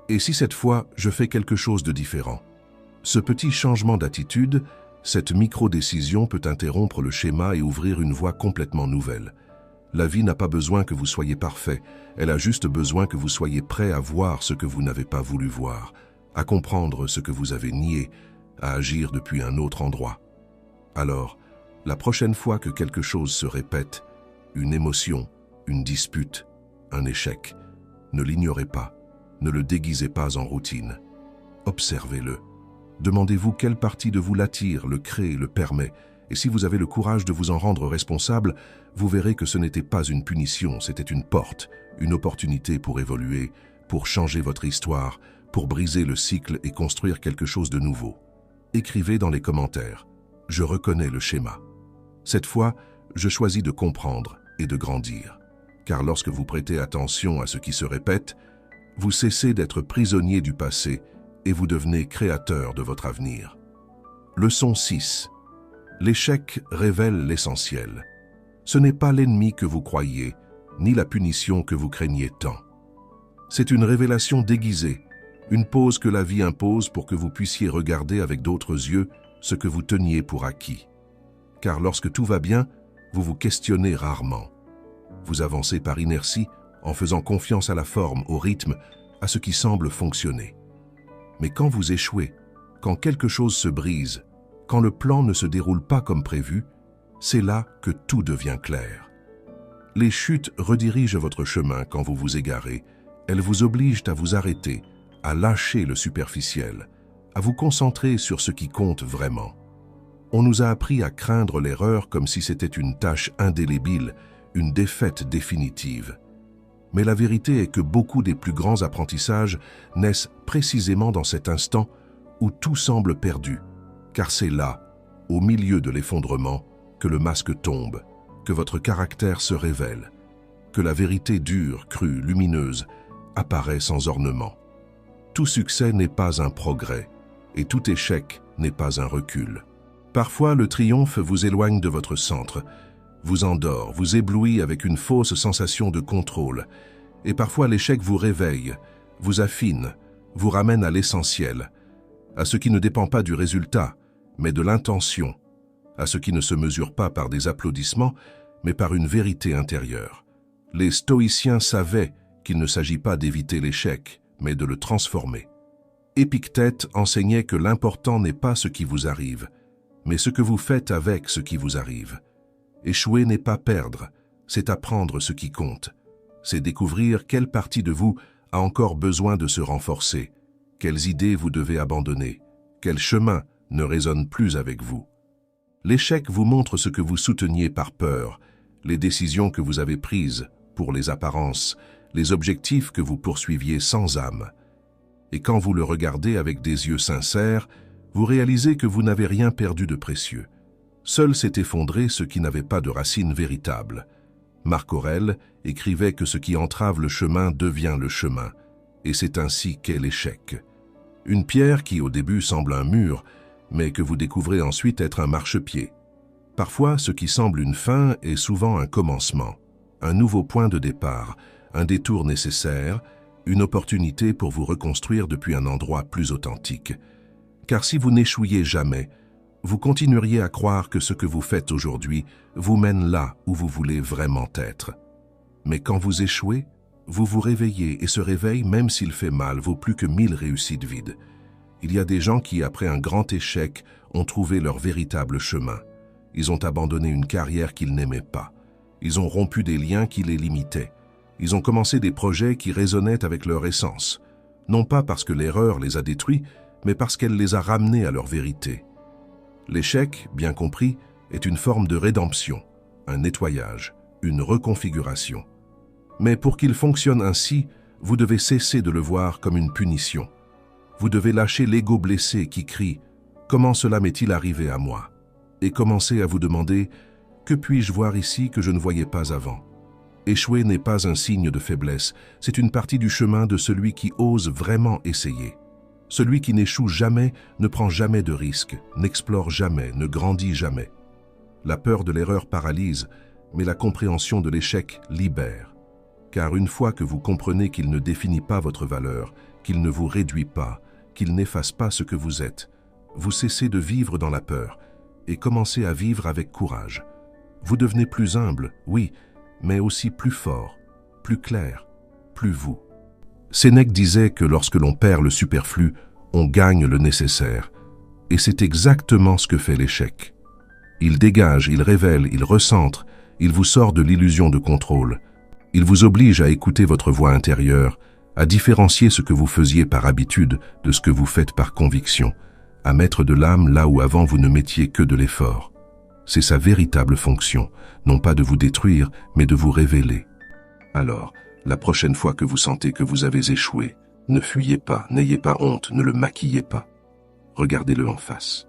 Et si cette fois, je fais quelque chose de différent ?» Ce petit changement d'attitude, cette micro-décision peut interrompre le schéma et ouvrir une voie complètement nouvelle. La vie n'a pas besoin que vous soyez parfait, elle a juste besoin que vous soyez prêt à voir ce que vous n'avez pas voulu voir, à comprendre ce que vous avez nié, à agir depuis un autre endroit. Alors, la prochaine fois que quelque chose se répète, une émotion, une dispute, un échec, ne l'ignorez pas, ne le déguisez pas en routine. Observez-le. Demandez-vous quelle partie de vous l'attire, le crée, le permet. Et si vous avez le courage de vous en rendre responsable, vous verrez que ce n'était pas une punition, c'était une porte, une opportunité pour évoluer, pour changer votre histoire, pour briser le cycle et construire quelque chose de nouveau. Écrivez dans les commentaires « Je reconnais le schéma ». Cette fois, je choisis de comprendre et de grandir. Car lorsque vous prêtez attention à ce qui se répète, vous cessez d'être prisonnier du passé et vous devenez créateur de votre avenir. Leçon 6. L'échec révèle l'essentiel. Ce n'est pas l'ennemi que vous croyez, ni la punition que vous craignez tant. C'est une révélation déguisée, une pause que la vie impose pour que vous puissiez regarder avec d'autres yeux ce que vous teniez pour acquis. Car lorsque tout va bien, vous vous questionnez rarement. Vous avancez par inertie en faisant confiance à la forme, au rythme, à ce qui semble fonctionner. Mais quand vous échouez, quand quelque chose se brise, quand le plan ne se déroule pas comme prévu, c'est là que tout devient clair. Les chutes redirigent votre chemin quand vous vous égarez. Elles vous obligent à vous arrêter, à lâcher le superficiel, à vous concentrer sur ce qui compte vraiment. On nous a appris à craindre l'erreur comme si c'était une tâche indélébile, une défaite définitive. Mais la vérité est que beaucoup des plus grands apprentissages naissent précisément dans cet instant où tout semble perdu, car c'est là, au milieu de l'effondrement, que le masque tombe, que votre caractère se révèle, que la vérité dure, crue, lumineuse, apparaît sans ornement. Tout succès n'est pas un progrès, et tout échec n'est pas un recul. Parfois, le triomphe vous éloigne de votre centre, vous endort, vous éblouit avec une fausse sensation de contrôle, et parfois l'échec vous réveille, vous affine, vous ramène à l'essentiel, à ce qui ne dépend pas du résultat, mais de l'intention, à ce qui ne se mesure pas par des applaudissements, mais par une vérité intérieure. Les stoïciens savaient qu'il ne s'agit pas d'éviter l'échec, mais de le transformer. Épictète enseignait que l'important n'est pas ce qui vous arrive, mais ce que vous faites avec ce qui vous arrive. Échouer n'est pas perdre, c'est apprendre ce qui compte. C'est découvrir quelle partie de vous a encore besoin de se renforcer, quelles idées vous devez abandonner, quel chemin ne résonne plus avec vous. L'échec vous montre ce que vous souteniez par peur, les décisions que vous avez prises pour les apparences, les objectifs que vous poursuiviez sans âme. Et quand vous le regardez avec des yeux sincères, vous réalisez que vous n'avez rien perdu de précieux. Seul s'est effondré ce qui n'avait pas de racine véritable. Marc Aurèle écrivait que ce qui entrave le chemin devient le chemin, et c'est ainsi qu'est l'échec. Une pierre qui au début semble un mur, mais que vous découvrez ensuite être un marchepied. Parfois, ce qui semble une fin est souvent un commencement, un nouveau point de départ, un détour nécessaire, une opportunité pour vous reconstruire depuis un endroit plus authentique. Car si vous n'échouiez jamais, vous continueriez à croire que ce que vous faites aujourd'hui vous mène là où vous voulez vraiment être. Mais quand vous échouez, vous vous réveillez et ce réveil, même s'il fait mal, vaut plus que 1000 réussites vides. Il y a des gens qui, après un grand échec, ont trouvé leur véritable chemin. Ils ont abandonné une carrière qu'ils n'aimaient pas. Ils ont rompu des liens qui les limitaient. Ils ont commencé des projets qui résonnaient avec leur essence. Non pas parce que l'erreur les a détruits, mais parce qu'elle les a ramenés à leur vérité. L'échec, bien compris, est une forme de rédemption, un nettoyage, une reconfiguration. Mais pour qu'il fonctionne ainsi, vous devez cesser de le voir comme une punition. Vous devez lâcher l'ego blessé qui crie « Comment cela m'est-il arrivé à moi ?» et commencer à vous demander « Que puis-je voir ici que je ne voyais pas avant ?» Échouer n'est pas un signe de faiblesse, c'est une partie du chemin de celui qui ose vraiment essayer. Celui qui n'échoue jamais ne prend jamais de risques, n'explore jamais, ne grandit jamais. La peur de l'erreur paralyse, mais la compréhension de l'échec libère. Car une fois que vous comprenez qu'il ne définit pas votre valeur, qu'il ne vous réduit pas, qu'il n'efface pas ce que vous êtes, vous cessez de vivre dans la peur et commencez à vivre avec courage. Vous devenez plus humble, oui, mais aussi plus fort, plus clair, plus vous. Sénèque disait que lorsque l'on perd le superflu, on gagne le nécessaire. Et c'est exactement ce que fait l'échec. Il dégage, il révèle, il recentre, il vous sort de l'illusion de contrôle. Il vous oblige à écouter votre voix intérieure, à différencier ce que vous faisiez par habitude de ce que vous faites par conviction, à mettre de l'âme là où avant vous ne mettiez que de l'effort. C'est sa véritable fonction, non pas de vous détruire, mais de vous révéler. Alors, la prochaine fois que vous sentez que vous avez échoué, ne fuyez pas, n'ayez pas honte, ne le maquillez pas. Regardez-le en face.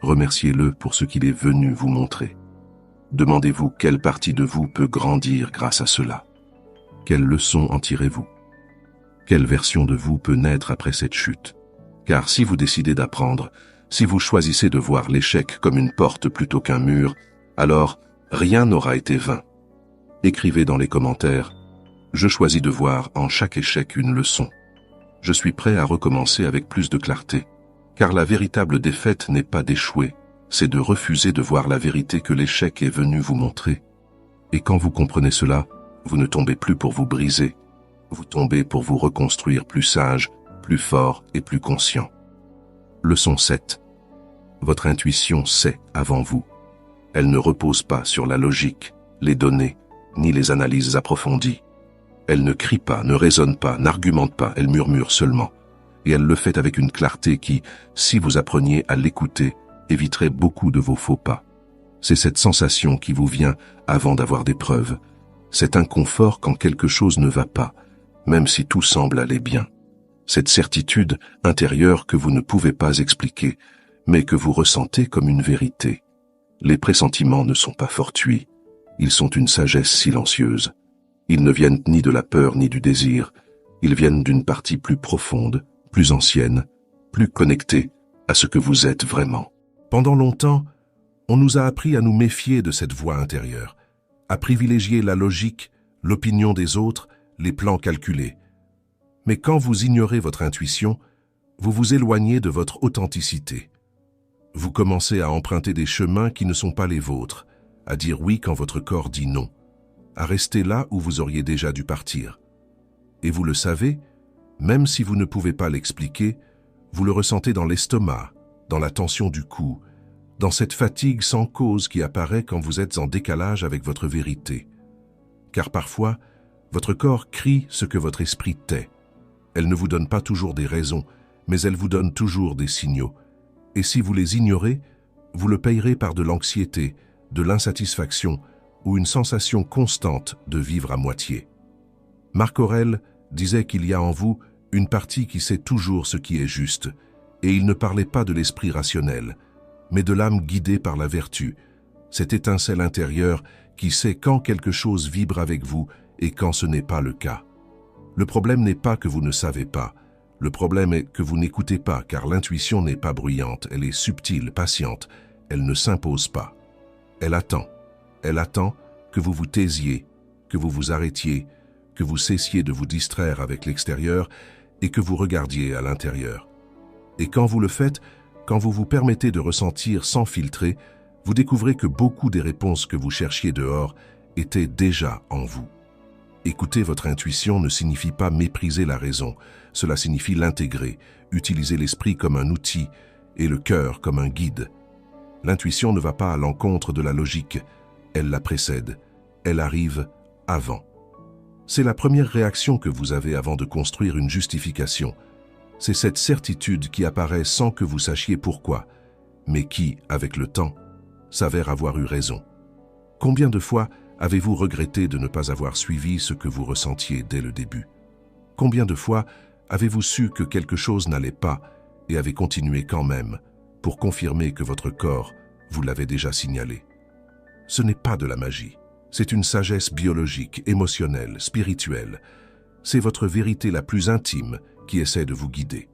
Remerciez-le pour ce qu'il est venu vous montrer. Demandez-vous quelle partie de vous peut grandir grâce à cela. Quelle leçon en tirez-vous? Quelle version de vous peut naître après cette chute? Car si vous décidez d'apprendre, si vous choisissez de voir l'échec comme une porte plutôt qu'un mur, alors rien n'aura été vain. Écrivez dans les commentaires « Je choisis de voir en chaque échec une leçon. Je suis prêt à recommencer avec plus de clarté. » Car la véritable défaite n'est pas d'échouer, c'est de refuser de voir la vérité que l'échec est venu vous montrer. Et quand vous comprenez cela, vous ne tombez plus pour vous briser, vous tombez pour vous reconstruire plus sage, plus fort et plus conscient. Leçon 7. Votre intuition sait avant vous. Elle ne repose pas sur la logique, les données, ni les analyses approfondies. Elle ne crie pas, ne raisonne pas, n'argumente pas, elle murmure seulement. Et elle le fait avec une clarté qui, si vous appreniez à l'écouter, éviterait beaucoup de vos faux pas. C'est cette sensation qui vous vient avant d'avoir des preuves, cet inconfort quand quelque chose ne va pas, même si tout semble aller bien. Cette certitude intérieure que vous ne pouvez pas expliquer, mais que vous ressentez comme une vérité. Les pressentiments ne sont pas fortuits, ils sont une sagesse silencieuse. Ils ne viennent ni de la peur ni du désir, ils viennent d'une partie plus profonde, plus ancienne, plus connectée à ce que vous êtes vraiment. Pendant longtemps, on nous a appris à nous méfier de cette voix intérieure, à privilégier la logique, l'opinion des autres, les plans calculés. Mais quand vous ignorez votre intuition, vous vous éloignez de votre authenticité. Vous commencez à emprunter des chemins qui ne sont pas les vôtres, à dire oui quand votre corps dit non, à rester là où vous auriez déjà dû partir. Et vous le savez, même si vous ne pouvez pas l'expliquer, vous le ressentez dans l'estomac, dans la tension du cou, dans cette fatigue sans cause qui apparaît quand vous êtes en décalage avec votre vérité. Car parfois, votre corps crie ce que votre esprit tait. Elle ne vous donne pas toujours des raisons, mais elle vous donne toujours des signaux. Et si vous les ignorez, vous le payerez par de l'anxiété, de l'insatisfaction ou une sensation constante de vivre à moitié. Marc Aurèle disait qu'il y a en vous une partie qui sait toujours ce qui est juste, et il ne parlait pas de l'esprit rationnel, mais de l'âme guidée par la vertu, cette étincelle intérieure qui sait quand quelque chose vibre avec vous et quand ce n'est pas le cas. Le problème n'est pas que vous ne savez pas, le problème est que vous n'écoutez pas, car l'intuition n'est pas bruyante, elle est subtile, patiente, elle ne s'impose pas. Elle attend que vous vous taisiez, que vous vous arrêtiez, que vous cessiez de vous distraire avec l'extérieur et que vous regardiez à l'intérieur. Et quand vous le faites, quand vous vous permettez de ressentir sans filtrer, vous découvrez que beaucoup des réponses que vous cherchiez dehors étaient déjà en vous. Écouter votre intuition ne signifie pas mépriser la raison, cela signifie l'intégrer, utiliser l'esprit comme un outil et le cœur comme un guide. L'intuition ne va pas à l'encontre de la logique, elle la précède, elle arrive avant. C'est la première réaction que vous avez avant de construire une justification. C'est cette certitude qui apparaît sans que vous sachiez pourquoi, mais qui, avec le temps, s'avère avoir eu raison. Combien de fois avez-vous regretté de ne pas avoir suivi ce que vous ressentiez dès le début? Combien de fois avez-vous su que quelque chose n'allait pas et avez continué quand même pour confirmer que votre corps vous l'avait déjà signalé? Ce n'est pas de la magie, c'est une sagesse biologique, émotionnelle, spirituelle. C'est votre vérité la plus intime qui essaie de vous guider.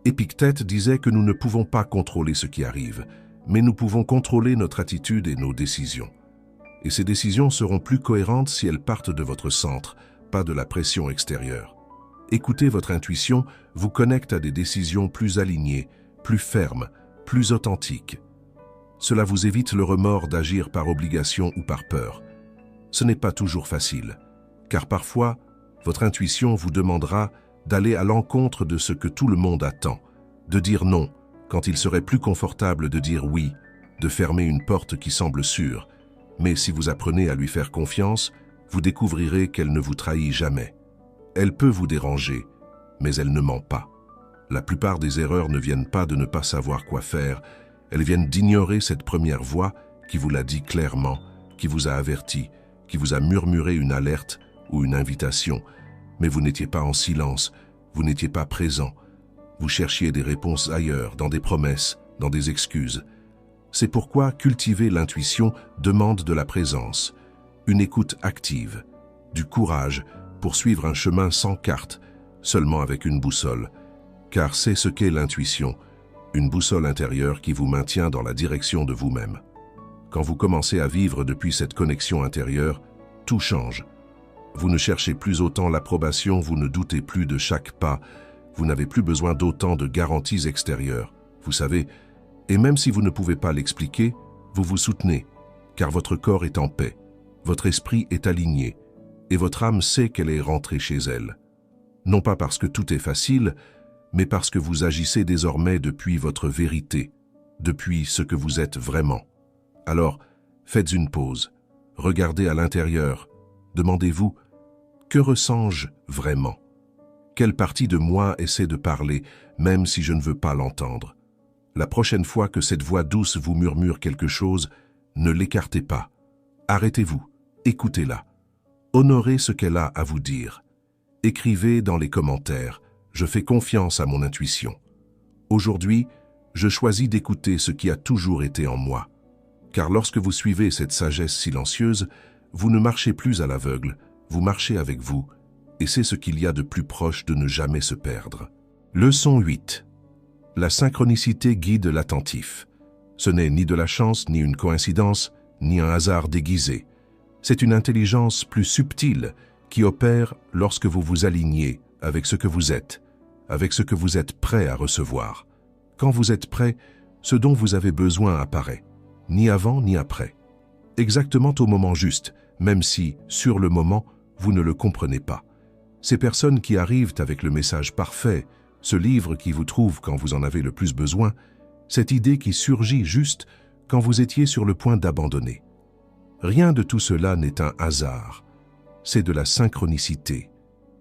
Épictète disait que nous ne pouvons pas contrôler ce qui arrive, mais nous pouvons contrôler notre attitude et nos décisions. Et ces décisions seront plus cohérentes si elles partent de votre centre, pas de la pression extérieure. Écouter votre intuition vous connecte à des décisions plus alignées, plus fermes, plus authentiques. Cela vous évite le remords d'agir par obligation ou par peur. Ce n'est pas toujours facile, car parfois, votre intuition vous demandera d'aller à l'encontre de ce que tout le monde attend, de dire non quand il serait plus confortable de dire oui, de fermer une porte qui semble sûre. Mais si vous apprenez à lui faire confiance, vous découvrirez qu'elle ne vous trahit jamais. Elle peut vous déranger, mais elle ne ment pas. La plupart des erreurs ne viennent pas de ne pas savoir quoi faire, elles viennent d'ignorer cette première voix qui vous l'a dit clairement, qui vous a averti, qui vous a murmuré une alerte ou une invitation. Mais vous n'étiez pas en silence, vous n'étiez pas présent. Vous cherchiez des réponses ailleurs, dans des promesses, dans des excuses. C'est pourquoi cultiver l'intuition demande de la présence, une écoute active, du courage pour suivre un chemin sans carte, seulement avec une boussole. Car c'est ce qu'est l'intuition, une boussole intérieure qui vous maintient dans la direction de vous-même. Quand vous commencez à vivre depuis cette connexion intérieure, tout change. Vous ne cherchez plus autant l'approbation, vous ne doutez plus de chaque pas, vous n'avez plus besoin d'autant de garanties extérieures. Vous savez, et même si vous ne pouvez pas l'expliquer, vous vous soutenez, car votre corps est en paix, votre esprit est aligné, et votre âme sait qu'elle est rentrée chez elle. Non pas parce que tout est facile, mais parce que vous agissez désormais depuis votre vérité, depuis ce que vous êtes vraiment. Alors, faites une pause, regardez à l'intérieur, demandez-vous, que ressens-je vraiment? Quelle partie de moi essaie de parler, même si je ne veux pas l'entendre? La prochaine fois que cette voix douce vous murmure quelque chose, ne l'écartez pas. Arrêtez-vous, écoutez-la. Honorez ce qu'elle a à vous dire. Écrivez dans les commentaires « Je fais confiance à mon intuition ». Aujourd'hui, je choisis d'écouter ce qui a toujours été en moi. Car lorsque vous suivez cette sagesse silencieuse, vous ne marchez plus à l'aveugle, vous marchez avec vous, et c'est ce qu'il y a de plus proche de ne jamais se perdre. Leçon 8. La synchronicité guide l'attentif. Ce n'est ni de la chance, ni une coïncidence, ni un hasard déguisé. C'est une intelligence plus subtile qui opère lorsque vous vous alignez avec ce que vous êtes prêt à recevoir. Quand vous êtes prêt, ce dont vous avez besoin apparaît, ni avant ni après. Exactement au moment juste, même si, sur le moment, vous ne le comprenez pas. Ces personnes qui arrivent avec le message parfait, ce livre qui vous trouve quand vous en avez le plus besoin, cette idée qui surgit juste quand vous étiez sur le point d'abandonner. Rien de tout cela n'est un hasard, c'est de la synchronicité.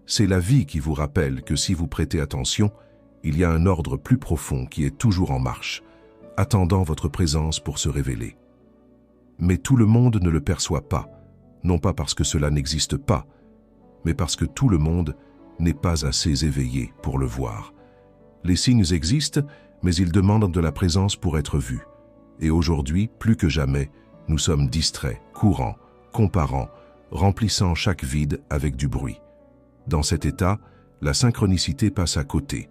C'est la vie qui vous rappelle que si vous prêtez attention, il y a un ordre plus profond qui est toujours en marche, attendant votre présence pour se révéler. Mais tout le monde ne le perçoit pas, non pas parce que cela n'existe pas, mais parce que tout le monde n'est pas assez éveillé pour le voir. Les signes existent, mais ils demandent de la présence pour être vus. Et aujourd'hui, plus que jamais, nous sommes distraits, courants, comparant, remplissant chaque vide avec du bruit. Dans cet état, la synchronicité passe à côté.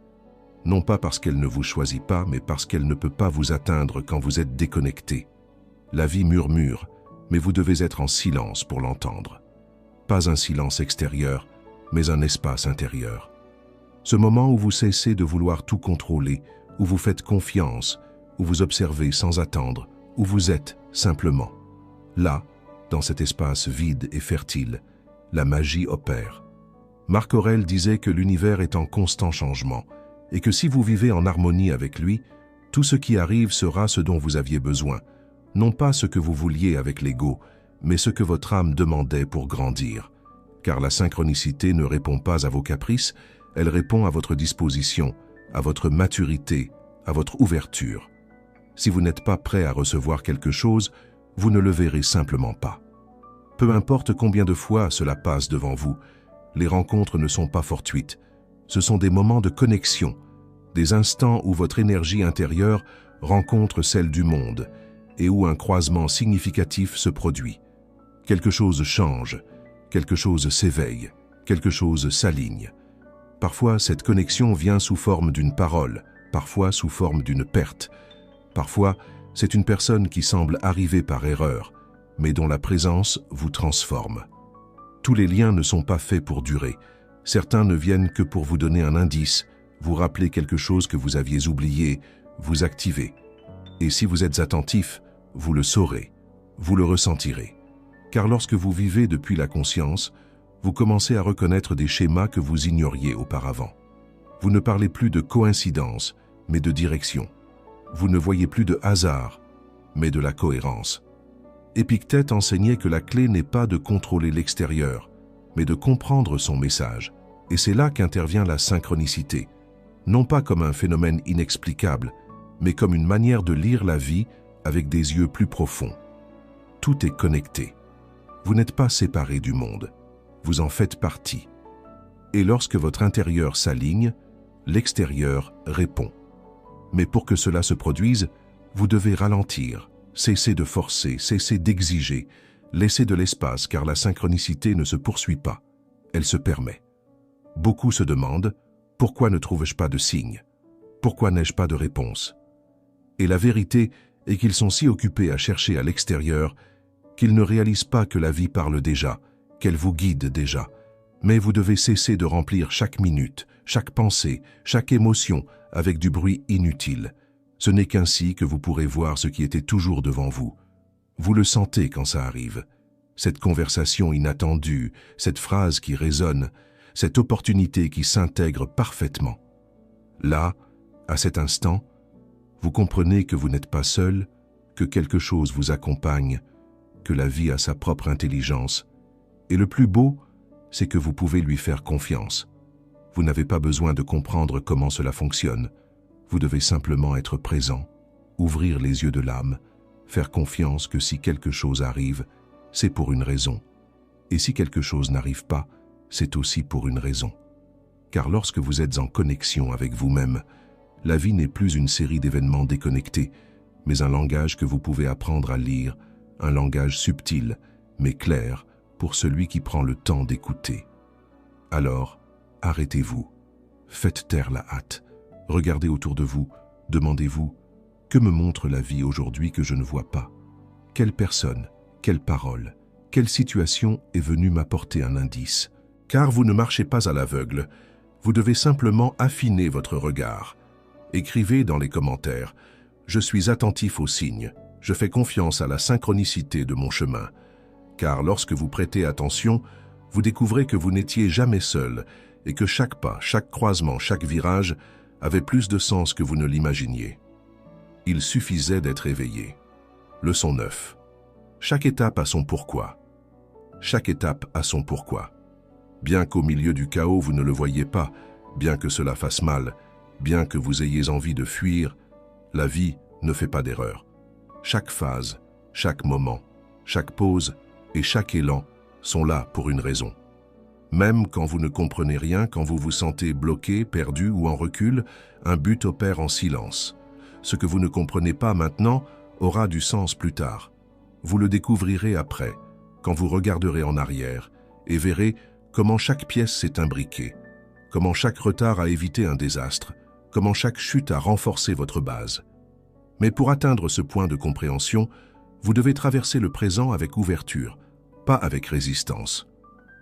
Non pas parce qu'elle ne vous choisit pas, mais parce qu'elle ne peut pas vous atteindre quand vous êtes déconnecté. La vie murmure, mais vous devez être en silence pour l'entendre. Pas un silence extérieur, mais un espace intérieur. Ce moment où vous cessez de vouloir tout contrôler, où vous faites confiance, où vous observez sans attendre, où vous êtes simplement. Là, dans cet espace vide et fertile, la magie opère. Marc Aurèle disait que l'univers est en constant changement et que si vous vivez en harmonie avec lui, tout ce qui arrive sera ce dont vous aviez besoin, non pas ce que vous vouliez avec l'ego, mais ce que votre âme demandait pour grandir. Car la synchronicité ne répond pas à vos caprices, elle répond à votre disposition, à votre maturité, à votre ouverture. Si vous n'êtes pas prêt à recevoir quelque chose, vous ne le verrez simplement pas. Peu importe combien de fois cela passe devant vous, les rencontres ne sont pas fortuites. Ce sont des moments de connexion, des instants où votre énergie intérieure rencontre celle du monde et où un croisement significatif se produit. Quelque chose change, quelque chose s'éveille, quelque chose s'aligne. Parfois, cette connexion vient sous forme d'une parole, parfois sous forme d'une perte. Parfois, c'est une personne qui semble arriver par erreur, mais dont la présence vous transforme. Tous les liens ne sont pas faits pour durer. Certains ne viennent que pour vous donner un indice, vous rappeler quelque chose que vous aviez oublié, vous activer. Et si vous êtes attentif, vous le saurez, vous le ressentirez. Car lorsque vous vivez depuis la conscience, vous commencez à reconnaître des schémas que vous ignoriez auparavant. Vous ne parlez plus de coïncidence, mais de direction. Vous ne voyez plus de hasard, mais de la cohérence. Épictète enseignait que la clé n'est pas de contrôler l'extérieur, mais de comprendre son message. Et c'est là qu'intervient la synchronicité, non pas comme un phénomène inexplicable, mais comme une manière de lire la vie avec des yeux plus profonds. Tout est connecté. Vous n'êtes pas séparé du monde, vous en faites partie. Et lorsque votre intérieur s'aligne, l'extérieur répond. Mais pour que cela se produise, vous devez ralentir, cesser de forcer, cesser d'exiger, laisser de l'espace car la synchronicité ne se poursuit pas, elle se permet. Beaucoup se demandent « Pourquoi ne trouve-je pas de signe? Pourquoi n'ai-je pas de réponse ?» Et la vérité est qu'ils sont si occupés à chercher à l'extérieur qu'ils ne réalisent pas que la vie parle déjà, qu'elle vous guide déjà. Mais vous devez cesser de remplir chaque minute, chaque pensée, chaque émotion avec du bruit inutile. Ce n'est qu'ainsi que vous pourrez voir ce qui était toujours devant vous. Vous le sentez quand ça arrive. Cette conversation inattendue, cette phrase qui résonne, cette opportunité qui s'intègre parfaitement. Là, à cet instant, vous comprenez que vous n'êtes pas seul, que quelque chose vous accompagne, que la vie a sa propre intelligence. Et le plus beau, c'est que vous pouvez lui faire confiance. Vous n'avez pas besoin de comprendre comment cela fonctionne. Vous devez simplement être présent, ouvrir les yeux de l'âme, faire confiance que si quelque chose arrive, c'est pour une raison. Et si quelque chose n'arrive pas, c'est aussi pour une raison. Car lorsque vous êtes en connexion avec vous-même, la vie n'est plus une série d'événements déconnectés, mais un langage que vous pouvez apprendre à lire, un langage subtil, mais clair, pour celui qui prend le temps d'écouter. Alors, arrêtez-vous, faites taire la hâte, regardez autour de vous, demandez-vous, que me montre la vie aujourd'hui que je ne vois pas? Quelle personne, quelle parole, quelle situation est venue m'apporter un indice? Car vous ne marchez pas à l'aveugle, vous devez simplement affiner votre regard. Écrivez dans les commentaires « Je suis attentif aux signes, je fais confiance à la synchronicité de mon chemin ». Car lorsque vous prêtez attention, vous découvrez que vous n'étiez jamais seul et que chaque pas, chaque croisement, chaque virage avait plus de sens que vous ne l'imaginiez. Il suffisait d'être éveillé. Leçon 9. Chaque étape a son pourquoi. Chaque étape a son pourquoi. Bien qu'au milieu du chaos vous ne le voyiez pas, bien que cela fasse mal, bien que vous ayez envie de fuir, la vie ne fait pas d'erreur. Chaque phase, chaque moment, chaque pause et chaque élan sont là pour une raison. Même quand vous ne comprenez rien, quand vous vous sentez bloqué, perdu ou en recul, un but opère en silence. Ce que vous ne comprenez pas maintenant aura du sens plus tard. Vous le découvrirez après, quand vous regarderez en arrière et verrez comment chaque pièce s'est imbriquée, comment chaque retard a évité un désastre, comment chaque chute a renforcé votre base. Mais pour atteindre ce point de compréhension, vous devez traverser le présent avec ouverture, pas avec résistance.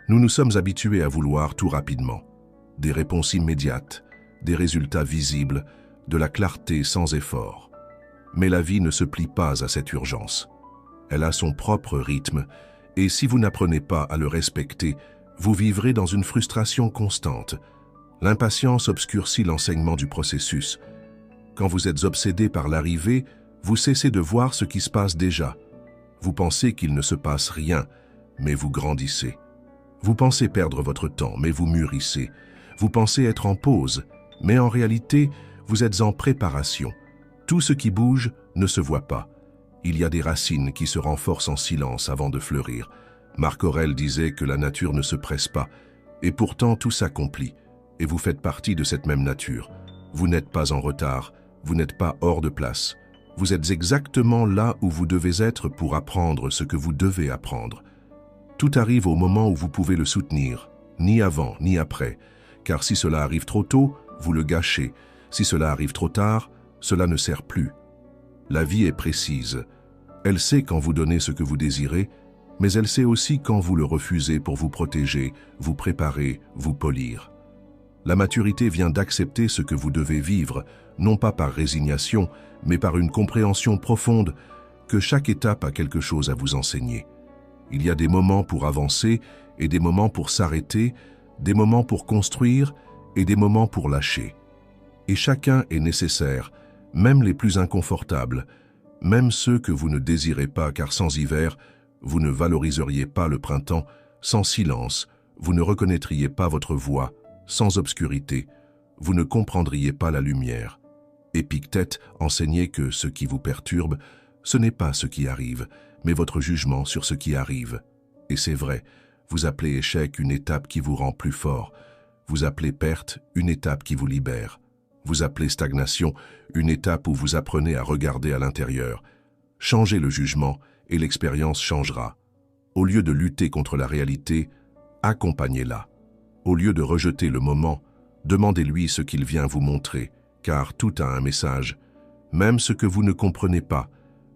Nous nous sommes habitués à vouloir tout rapidement. Des réponses immédiates, des résultats visibles, de la clarté sans effort. Mais la vie ne se plie pas à cette urgence. Elle a son propre rythme, et si vous n'apprenez pas à le respecter, vous vivrez dans une frustration constante. L'impatience obscurcit l'enseignement du processus. Quand vous êtes obsédé par l'arrivée, vous cessez de voir ce qui se passe déjà. Vous pensez qu'il ne se passe rien, mais vous grandissez. Vous pensez perdre votre temps, mais vous mûrissez. Vous pensez être en pause, mais en réalité, vous êtes en préparation. Tout ce qui bouge ne se voit pas. Il y a des racines qui se renforcent en silence avant de fleurir. Marc Aurèle disait que la nature ne se presse pas, et pourtant tout s'accomplit, et vous faites partie de cette même nature. Vous n'êtes pas en retard, vous n'êtes pas hors de place. Vous êtes exactement là où vous devez être pour apprendre ce que vous devez apprendre. Tout arrive au moment où vous pouvez le soutenir, ni avant, ni après, car si cela arrive trop tôt, vous le gâchez. Si cela arrive trop tard, cela ne sert plus. La vie est précise. Elle sait quand vous donnez ce que vous désirez, mais elle sait aussi quand vous le refusez pour vous protéger, vous préparer, vous polir. La maturité vient d'accepter ce que vous devez vivre, non pas par résignation, mais par une compréhension profonde que chaque étape a quelque chose à vous enseigner. Il y a des moments pour avancer et des moments pour s'arrêter, des moments pour construire et des moments pour lâcher. Et chacun est nécessaire, même les plus inconfortables, même ceux que vous ne désirez pas, car sans hiver, vous ne valoriseriez pas le printemps, sans silence, vous ne reconnaîtriez pas votre voix, sans obscurité, vous ne comprendriez pas la lumière. Épictète enseignait que ce qui vous perturbe, ce n'est pas ce qui arrive, mais votre jugement sur ce qui arrive. Et c'est vrai, vous appelez échec une étape qui vous rend plus fort, vous appelez perte une étape qui vous libère, vous appelez stagnation une étape où vous apprenez à regarder à l'intérieur. Changez le jugement et l'expérience changera. Au lieu de lutter contre la réalité, accompagnez-la. Au lieu de rejeter le moment, demandez-lui ce qu'il vient vous montrer, car tout a un message, même ce que vous ne comprenez pas,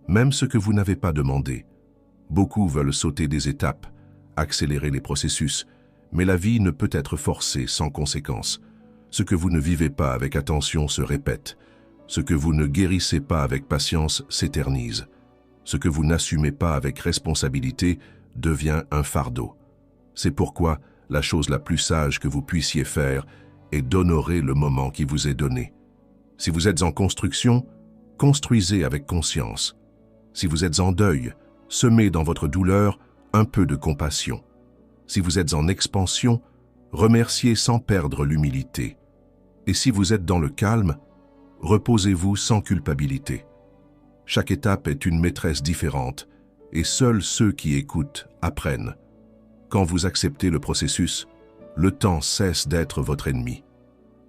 même ce que vous n'avez pas demandé. Beaucoup veulent sauter des étapes, accélérer les processus, mais la vie ne peut être forcée sans conséquence. Ce que vous ne vivez pas avec attention se répète. Ce que vous ne guérissez pas avec patience s'éternise. Ce que vous n'assumez pas avec responsabilité devient un fardeau. C'est pourquoi la chose la plus sage que vous puissiez faire est d'honorer le moment qui vous est donné. Si vous êtes en construction, construisez avec conscience. Si vous êtes en deuil, semez dans votre douleur un peu de compassion. Si vous êtes en expansion, remerciez sans perdre l'humilité. Et si vous êtes dans le calme, reposez-vous sans culpabilité. Chaque étape est une maîtresse différente, et seuls ceux qui écoutent apprennent. Quand vous acceptez le processus, le temps cesse d'être votre ennemi.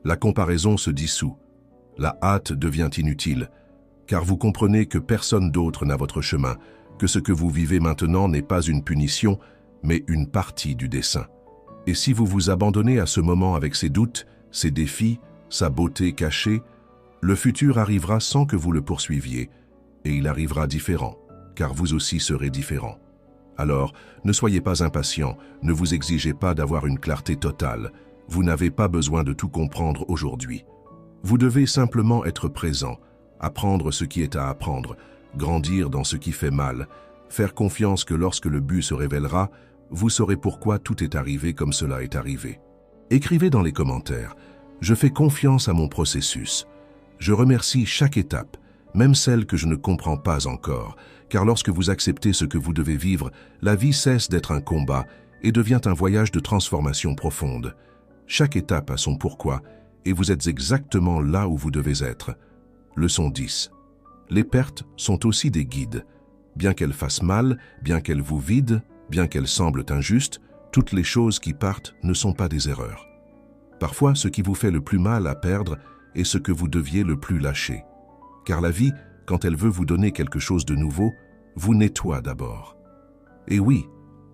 La comparaison se dissout. La hâte devient inutile, car vous comprenez que personne d'autre n'a votre chemin, que ce que vous vivez maintenant n'est pas une punition, mais une partie du dessein. Et si vous vous abandonnez à ce moment avec ses doutes, ses défis, sa beauté cachée, le futur arrivera sans que vous le poursuiviez, et il arrivera différent, car vous aussi serez différent. Alors, ne soyez pas impatient, ne vous exigez pas d'avoir une clarté totale. Vous n'avez pas besoin de tout comprendre aujourd'hui. Vous devez simplement être présent, apprendre ce qui est à apprendre, grandir dans ce qui fait mal, faire confiance que lorsque le but se révélera, vous saurez pourquoi tout est arrivé comme cela est arrivé. Écrivez dans les commentaires « Je fais confiance à mon processus. Je remercie chaque étape, même celle que je ne comprends pas encore, car lorsque vous acceptez ce que vous devez vivre, la vie cesse d'être un combat et devient un voyage de transformation profonde. Chaque étape a son pourquoi, et vous êtes exactement là où vous devez être. » Leçon 10. Les pertes sont aussi des guides. Bien qu'elles fassent mal, bien qu'elles vous vident, bien qu'elles semblent injustes, toutes les choses qui partent ne sont pas des erreurs. Parfois, ce qui vous fait le plus mal à perdre est ce que vous deviez le plus lâcher. Car la vie, quand elle veut vous donner quelque chose de nouveau, vous nettoie d'abord. Et oui,